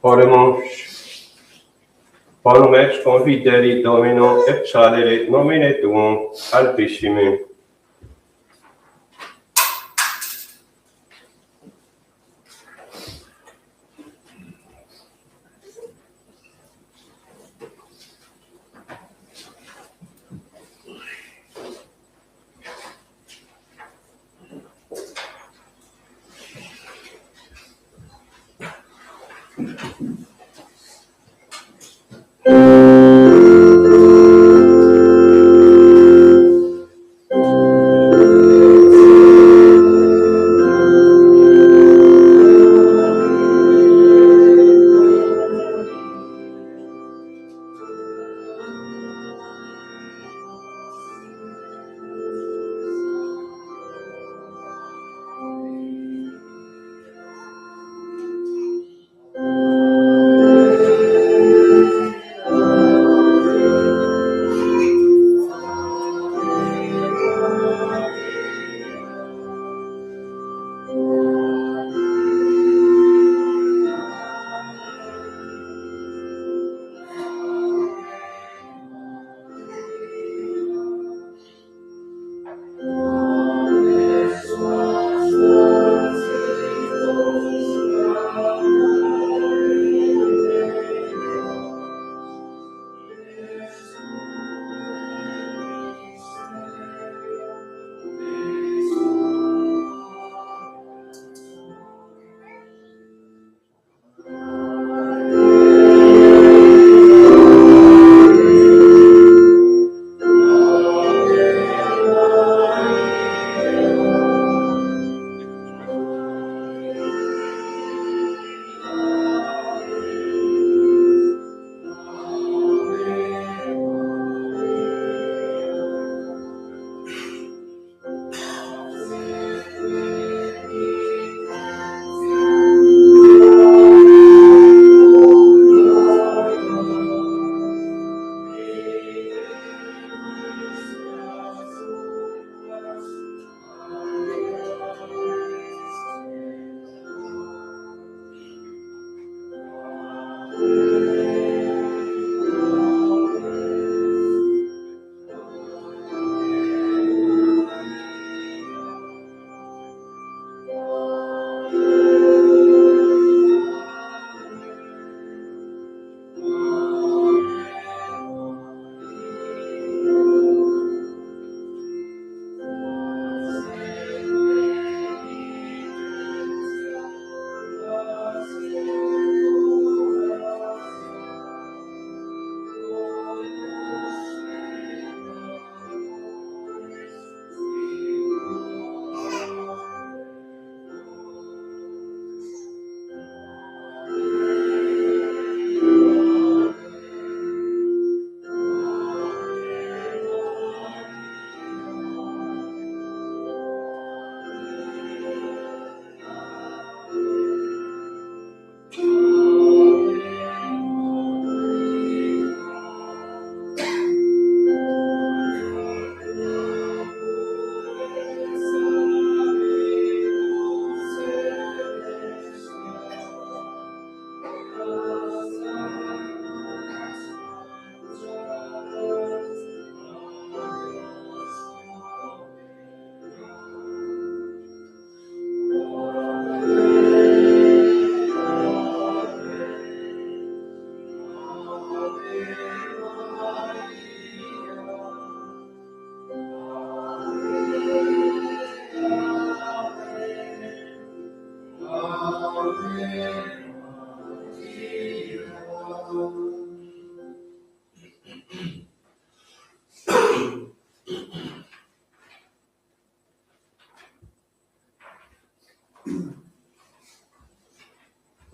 Oremus. Bonum ex confideri Domino et salere nomine tuum altissime.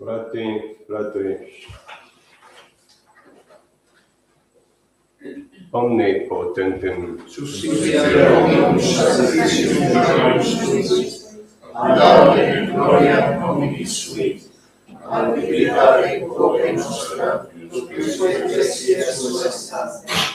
Frati, omnipotentem, Suscipiare omnibus sacrificium Deus Christus, ad autem gloria nomini sui, ad utilitate propria nostra, usque ecclesia sua estate.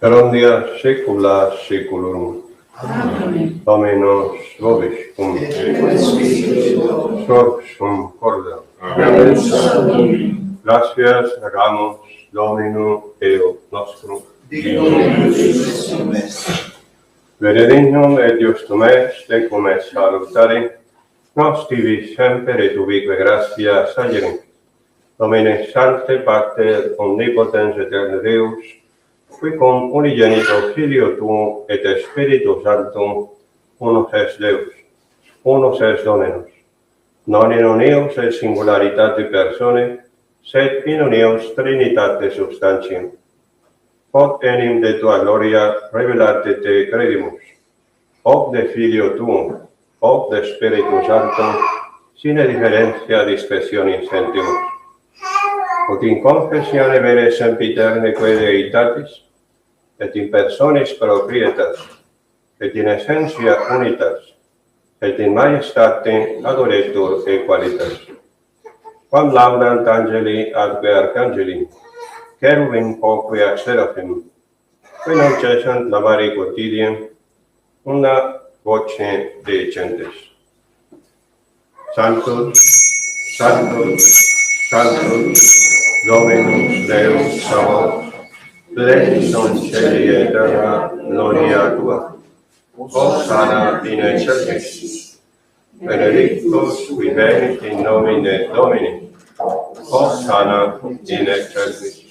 Grandia saecula saeculorum. Amen. Dominus vobiscum. Et spiritu tuo, Sursum corda. Amen. Sanctum, Gracias hagamos Domino Deo nostrum. dignum Christum est. Benedignum et justum est, tecum est salutare, nos tibi semper et ubique gratia sagerim. Domine Sancte Pater omnipotens aeterne Deus, qui cum unigenito Filio tuo et Spiritus Sanctum, unus est Deus, unus est Dominus. Non in unius et singularitate personae, sed in unius Trinitate substantium. Hoc enim de tua gloria revelate te credimus, hoc de Filio tuum, hoc de Spiritus Sanctum, sine differentia discretionis sentimus. Ut in confessione vere sempiterne Deitatis, et in personis proprietas, et in essentia unitas, et in majestate adoretur equalitas. Quam laudant angeli adque arcangeli, cherubim quoque ac seraphim, qui non cessant lavare quotidiem, una voce decentes. Sanctus, Sanctus, Sanctus, Dominus Deus Sabaoth, plenius in celi et terra gloria tua. Hosanna in excelsis. Benedictus qui venit in nomine Domini. Hosanna in excelsis.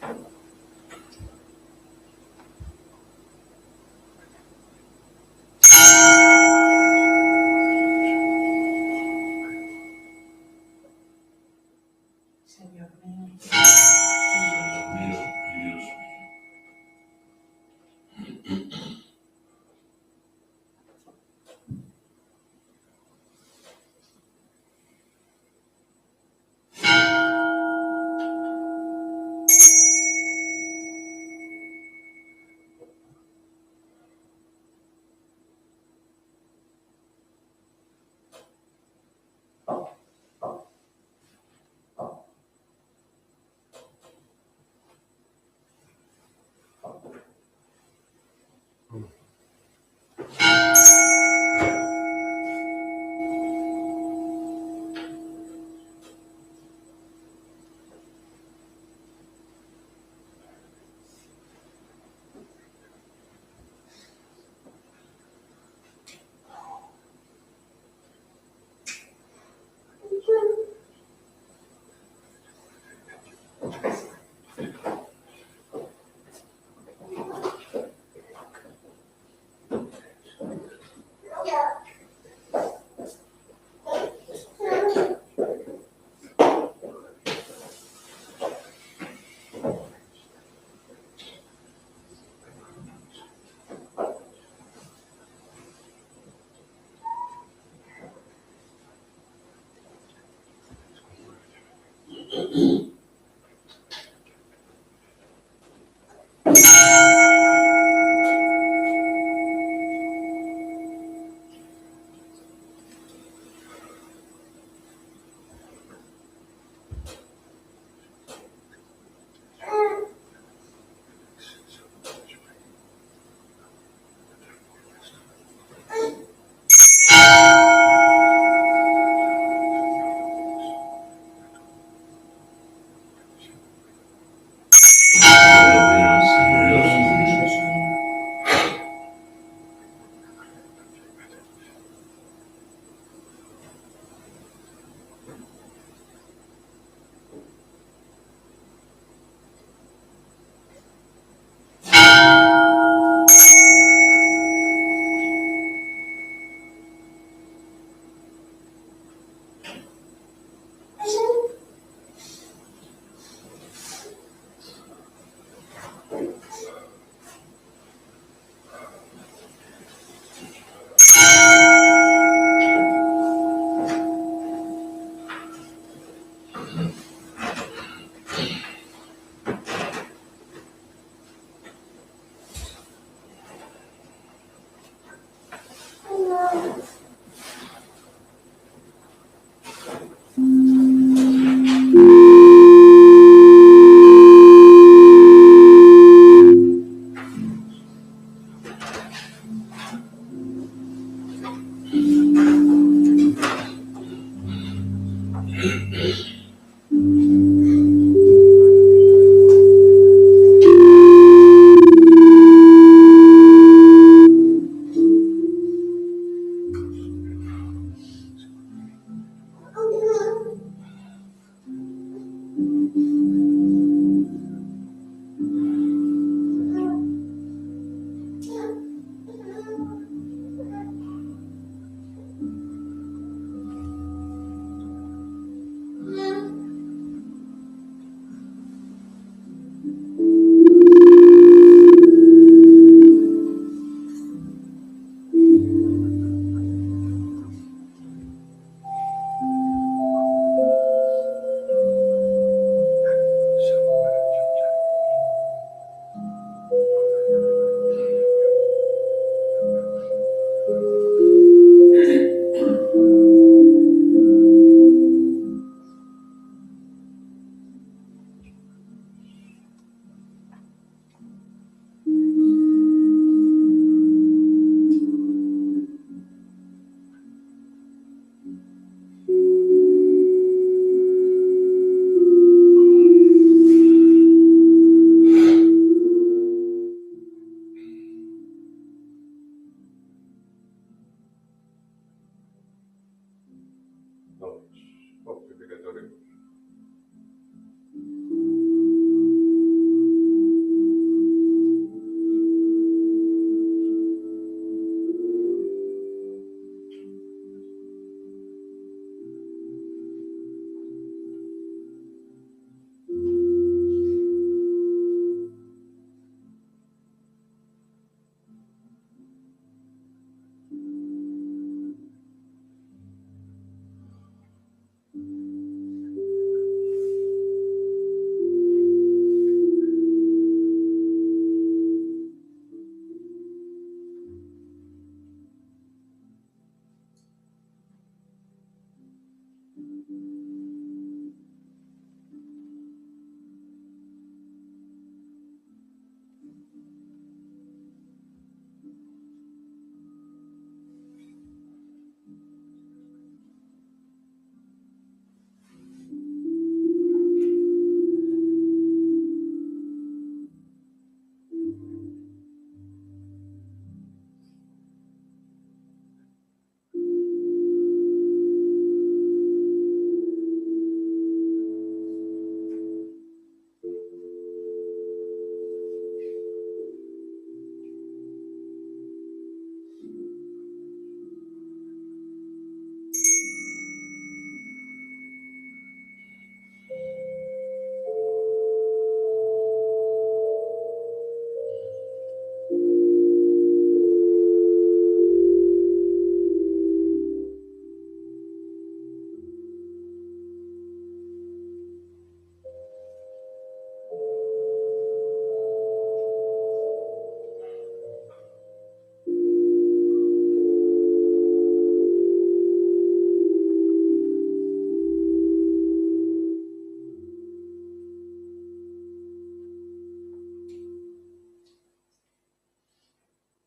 Señor mío, Dios mío.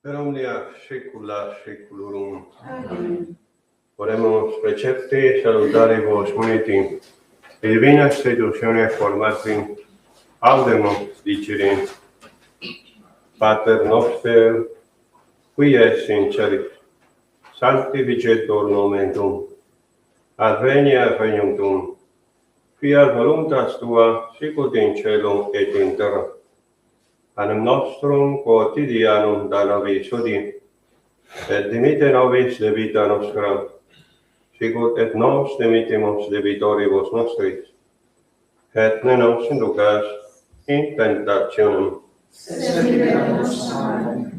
Per omnia saecula saeculorum. Amen. Oremus precepte salutaribus muniti, et divina seductione formatri, audemus dicere, Pater noster, qui es in celis, sanctificetur nomen tuum, adveniat regnum tuum, fiat voluntas tua, sicut in cielo et in terra. Panem nostrum quotidianum da nobis hodie, et dimitte nobis debita nostra, sicut et nos dimittimus debitoribus nostris, et ne nos inducas in tentationem, Sed libera nos a male.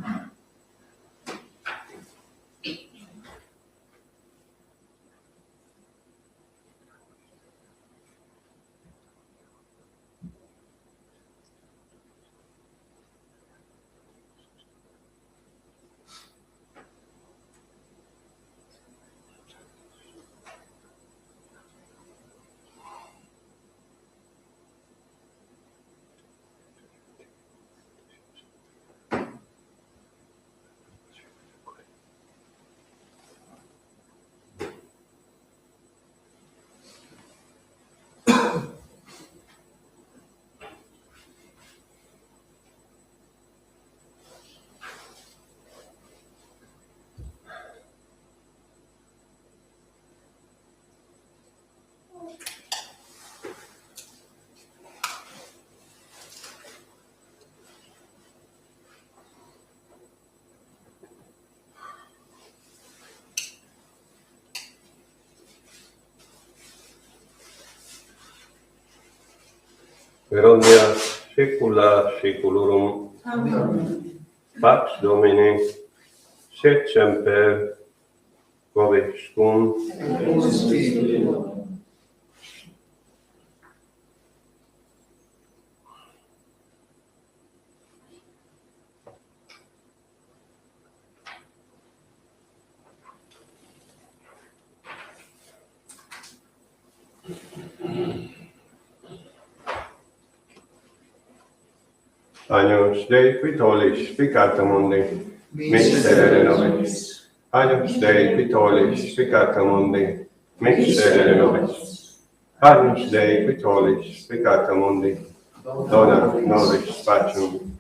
per omnia saecula saeculorum. Amen. Pax Domini, sed semper vobiscum. Et cum spiritu tuo. Agnus Dei qui tollis peccata mundi, miserere nobis. Agnus Dei qui tollis peccata mundi, miserere nobis. Agnus Dei qui tollis peccata mundi, dona nobis pacem.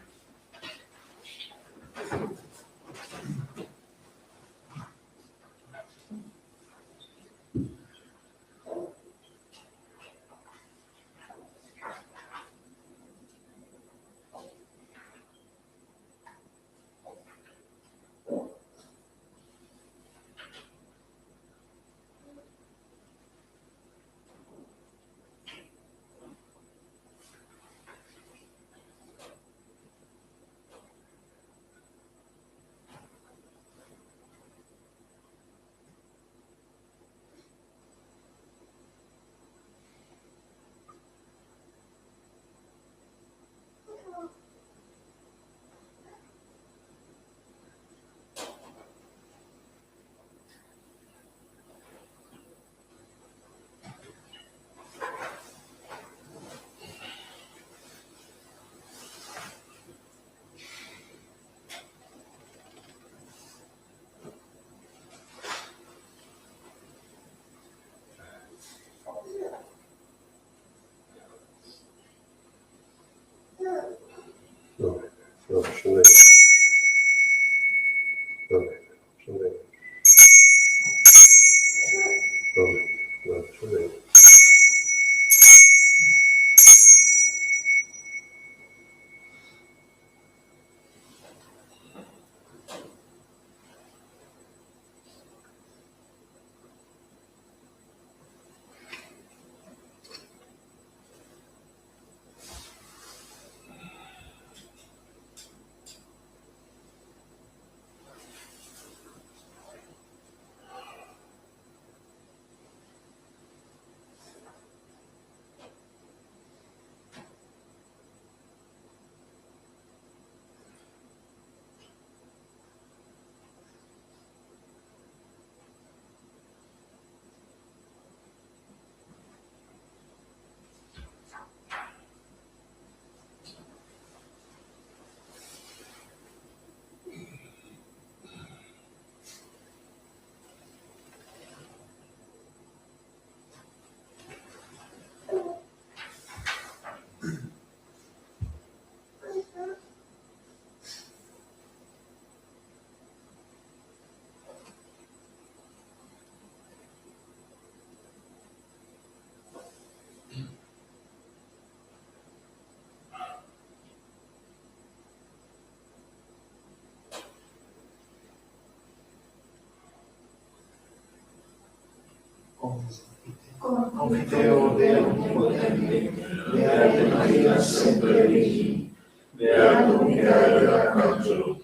Confiteo Deo Onnipotente, Beate Maria sempre Virgine, Beatum Michael Arcangelo,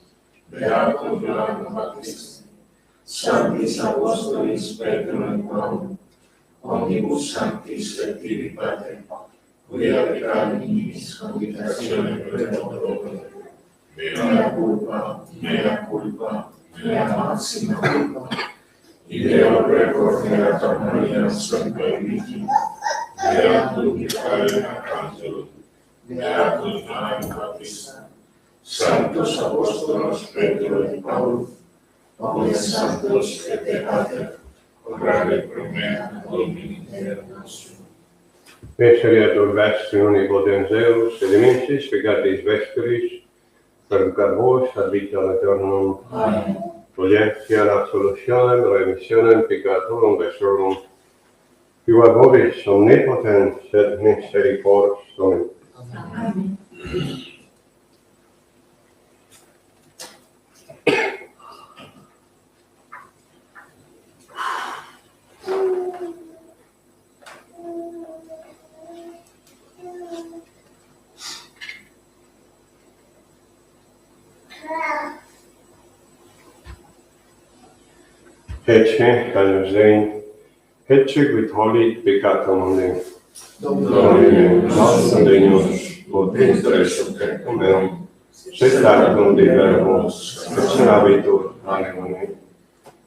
Beatum Ioannem Baptista, Sanctis Apostolis Petro et Paul, omnibus sanctis et tibi Pater, quia peccavi nimicis cogitatione perpetua, mea culpa, mea maxima culpa, Ideo recorreat Maria sempre Virgine, Beatum Michael Arcangelo, Beatum Ioannem Baptista, Sanctos Apostolos Petro et Paul, omnes sanctos et te Pater, orare pro me, Domini Deum nostrum. Meseriatur vestri omnipotens Deus, elementis peccatis vestris, perducat vos ad vitam aeternam. Amen. Audiencia, absolutionem, remissionem peccatorum vestrorum, quia vobis omnipotens et misericordiae Domini. Amen. Ecce, Agnus Dei, ecce quid holit peccatum mundi. Domine, Nostrum Deus, potentere subtectum meum, sed tantum de verbos, extrabitur animum mei.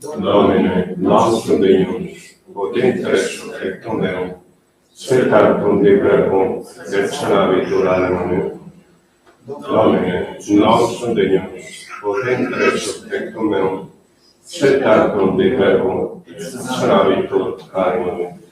Domine, nostrum Deus, potentere subtectum meum, sed tantum de verbum, extrabitur animum mei. Domine, nostrum Deus, potentere subtectum meum, sed tantum de verbum, extrabitur animum mei.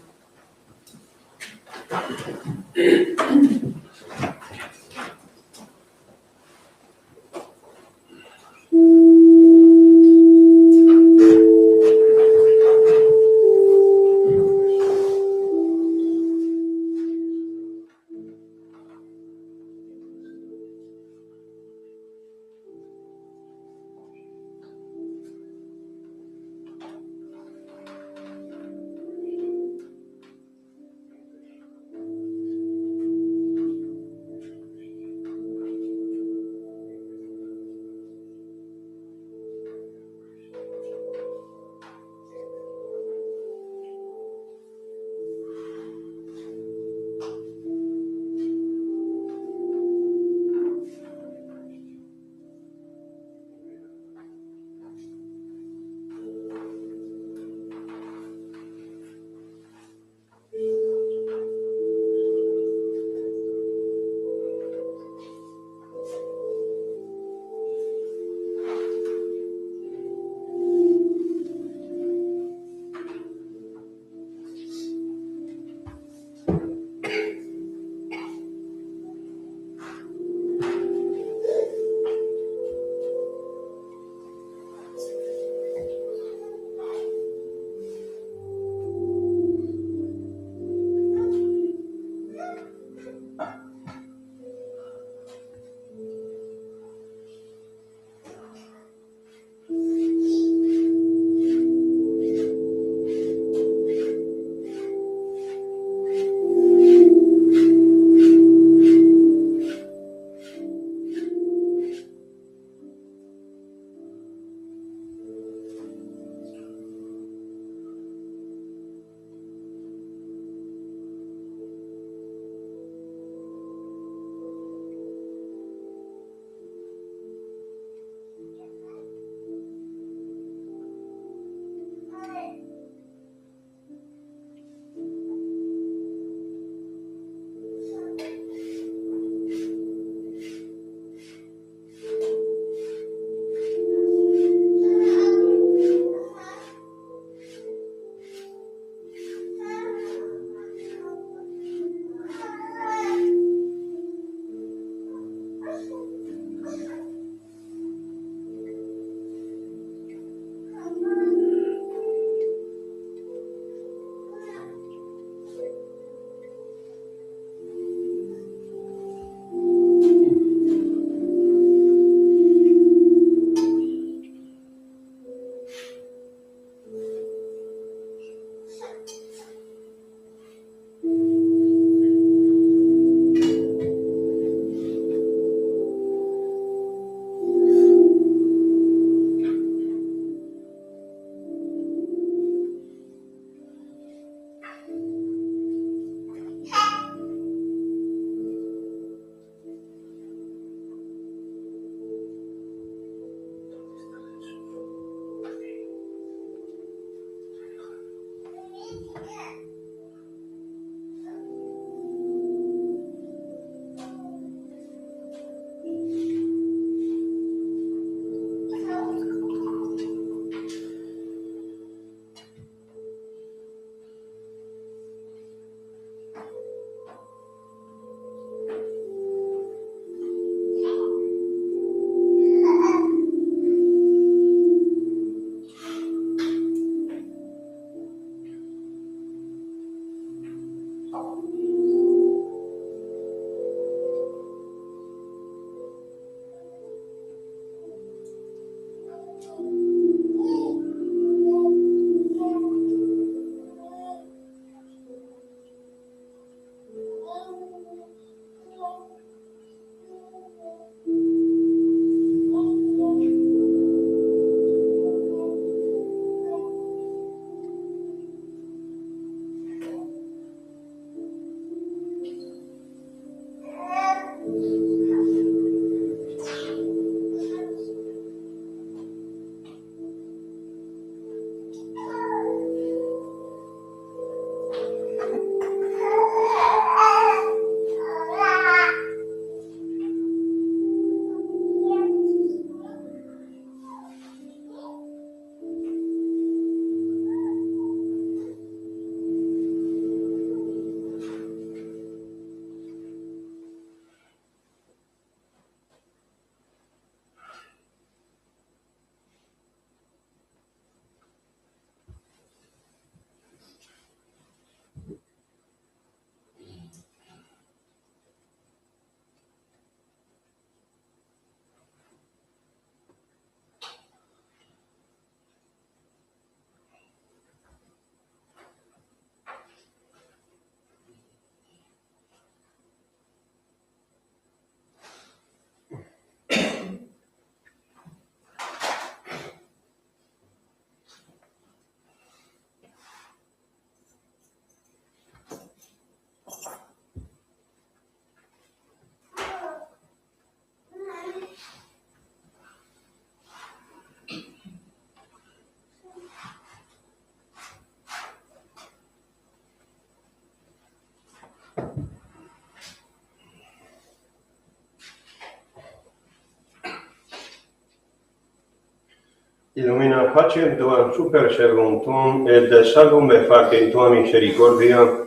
Illumina facem tua super servum tuum, et salvum me facem tua misericordia,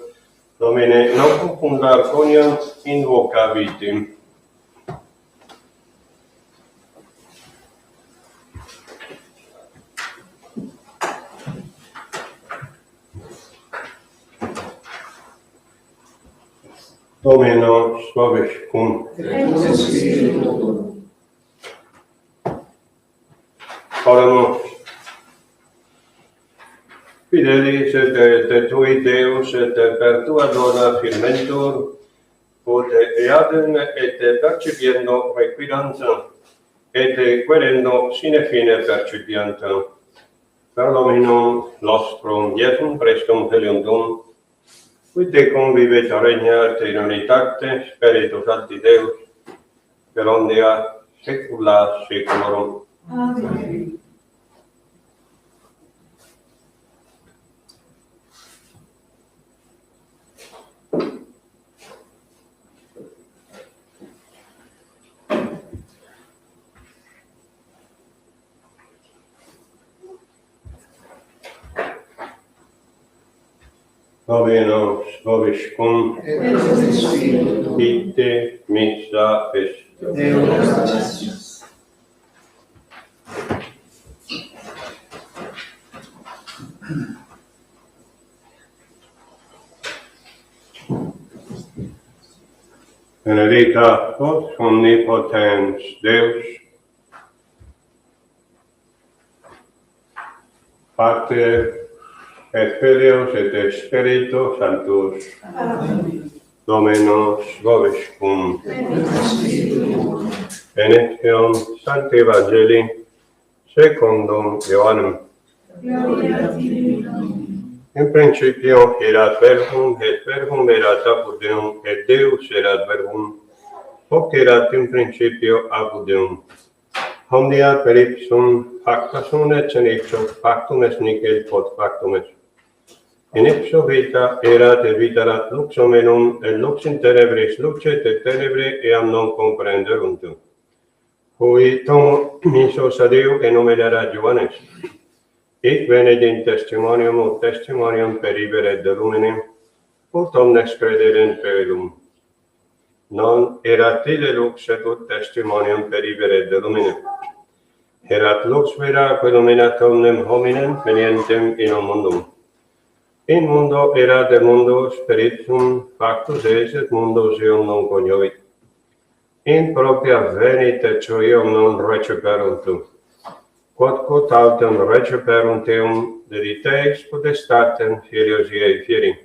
Domine, non confundar coniam invocavitim. Domino, suavescum. Et spiritu Oramus. Fidelis et tui Deus et per tua dona firmentur, ut eadem et percipiendo requiranza, et querendo sine fine percipianza. Per Dominum nostrum Iesum Christum filium, qui te convivet regnat in unitate Spiritus Sancti Deus, per omnia saecula saeculorum. Amen. Dominus vobiscum, Et spiritu ite missa est. Deo gratias. Benedictus omnipotens Deus, Pater et Filius et Spiritus Sanctus. Amen. Dominus vobiscum. Et spiritu Benedictum Sancti Evangelii secundum Ioannem. gloria a tibi, Domine. In principio erat verbum, et verbum erat apud Deum, et Deus erat verbum, hoc erat in principio apud Deum. Omnia per ipsum facta sunt, et in ipso factum est nihil quod factum est. In ipso vita erat et vita erat lux hominum, et lux in tenebris lucet, et tenebre eam non comprenderuntur. Cui tomo missos a Deo, che nomenera Johannes. Hic venit in testimonium ut testimonium peribere de lumine, ut omnes crederent per illum. Non erat ille lux et ut testimonium peribere de lumine. Erat lux vera quae illuminat omnem hominem venientem in mundum. In mundo erat de mundo spiritum factus es, et mundus eum non cognovit. In propria venit et eum non receperuntur. Quodquod autem receperunt eum, dediteis potestatem filios iei fieri.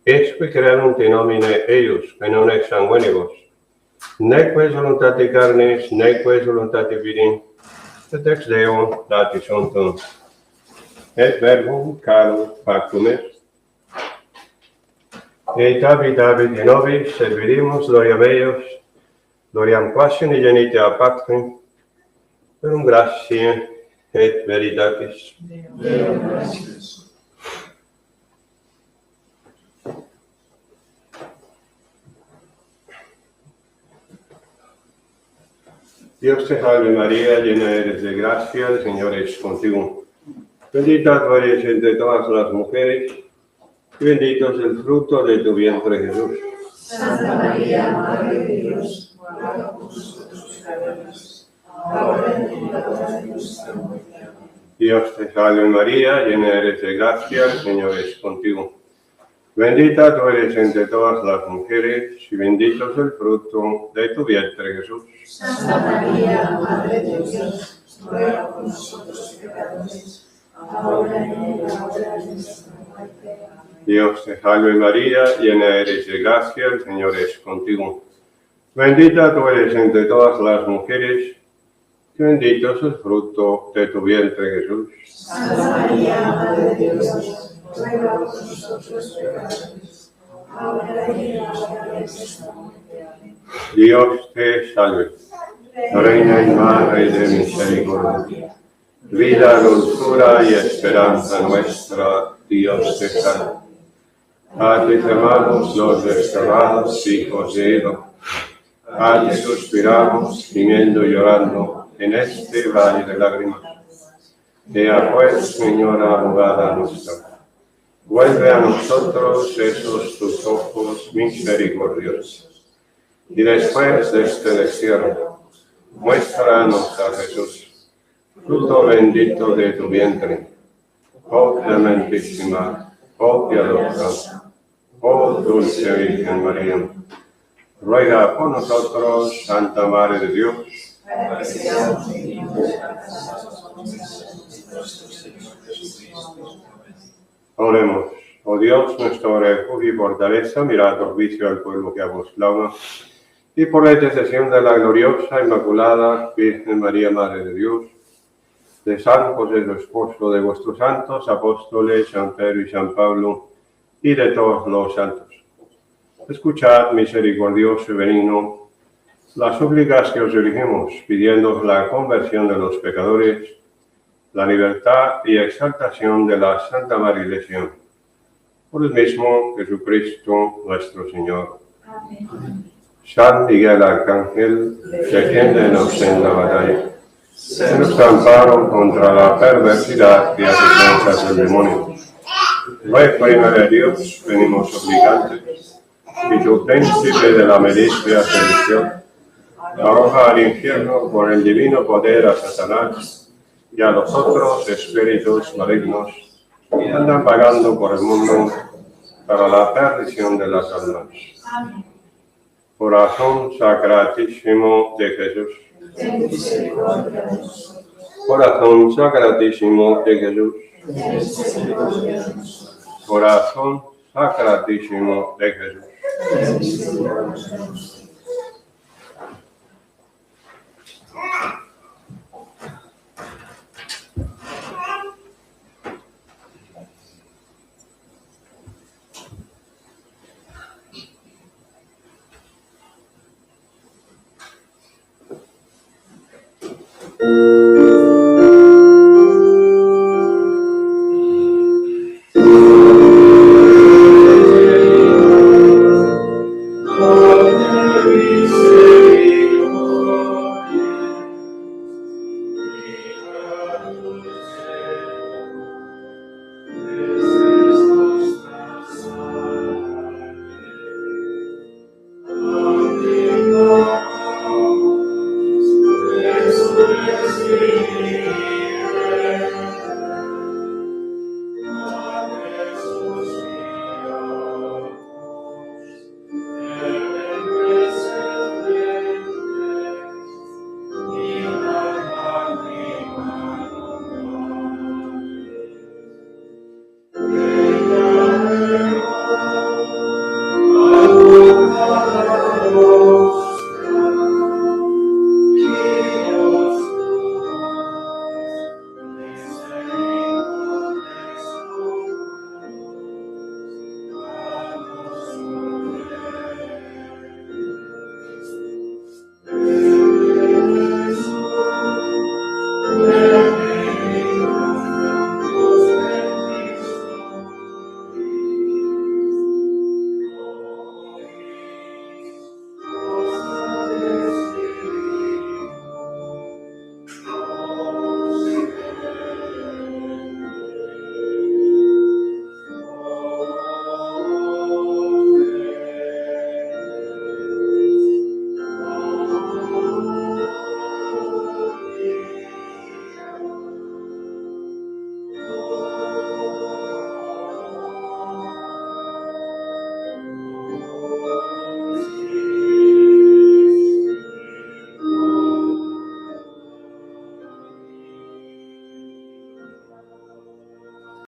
Ex qui credunt in nomine eius, et non ex sanguinibus, neque voluntate carnis, neque voluntate fide, et ex Deo dati sunt. Et verbum caro factum est. Et David in nobis servirimus gloriam eius, gloriam quasi unigenite a Patrim, per gratiae et veritatis. Deo gratias. Dios te salve María, llena eres de gracia, el Señor es contigo. Bendita tú eres entre todas las mujeres, y bendito es el fruto de tu vientre Jesús. Santa María, Madre de Dios, ruega por nosotros pecadores, ahora y en la hora de nuestra muerte. Amén. Dios te salve María, llena eres de gracia, el Señor es contigo. Bendita tú eres entre todas las mujeres, y bendito es el fruto de tu vientre Jesús. Santa María, Madre de Dios, ruega por nosotros pecadores, ahora y en la hora de nuestra muerte. Amén. Dios te salve María, llena eres de gracia, el Señor es contigo. Bendita tú eres entre todas las mujeres, y bendito es el fruto de tu vientre Jesús. Santa María, Madre de Dios, ruega por nosotros pecadores, ahora y en la hora de nuestra muerte. Amén. Dios te salve, Reina y Madre de misericordia, vida, dulzura y esperanza nuestra, Dios te salve. A ti llamamos los desterrados hijos de Eva, a ti suspiramos, gimiendo y llorando en este valle de lágrimas. Ea pues, Señora abogada nuestra, vuelve a nosotros esos tus ojos misericordiosos, y después de este destierro, muéstranos a Jesús, fruto bendito de tu vientre. Oh clementísima, oh piadosa, oh dulce Virgen María, ruega por nosotros, Santa Madre de Dios, Para que seamos dignos de alcanzar las promesas de nuestro Señor Jesucristo. Amén. oremos. Oh Dios, nuestro refugio y fortaleza, mirad por vicio al pueblo que a vos clama, y por la intercesión de la gloriosa, inmaculada Virgen María, Madre de Dios, de San José, su esposo, de vuestros santos apóstoles, San Pedro y San Pablo, y de todos los santos. Escuchad, misericordioso y benigno, las súplicas que os dirigimos, pidiendo la conversión de los pecadores, la libertad y exaltación de la Santa Madre Iglesia. Por el mismo Jesucristo nuestro Señor. Amén. San Miguel Arcángel, defiéndenos en la batalla. Sé nuestro amparo contra la perversidad y asechanzas del demonio. Reina de Dios, venimos suplicantes, y tu príncipe de la milicia celestial, arroja al infierno por el divino poder a Satanás y a los otros espíritus malignos que andan vagando por el mundo para la perdición de las almas. Amén. Corazón sacratísimo de Jesús. Ten misericordia de nosotros. Corazón sacratísimo de Jesús. Ten misericordia de nosotros. Corazón sacratísimo de Jesús. Ten misericordia de nosotros.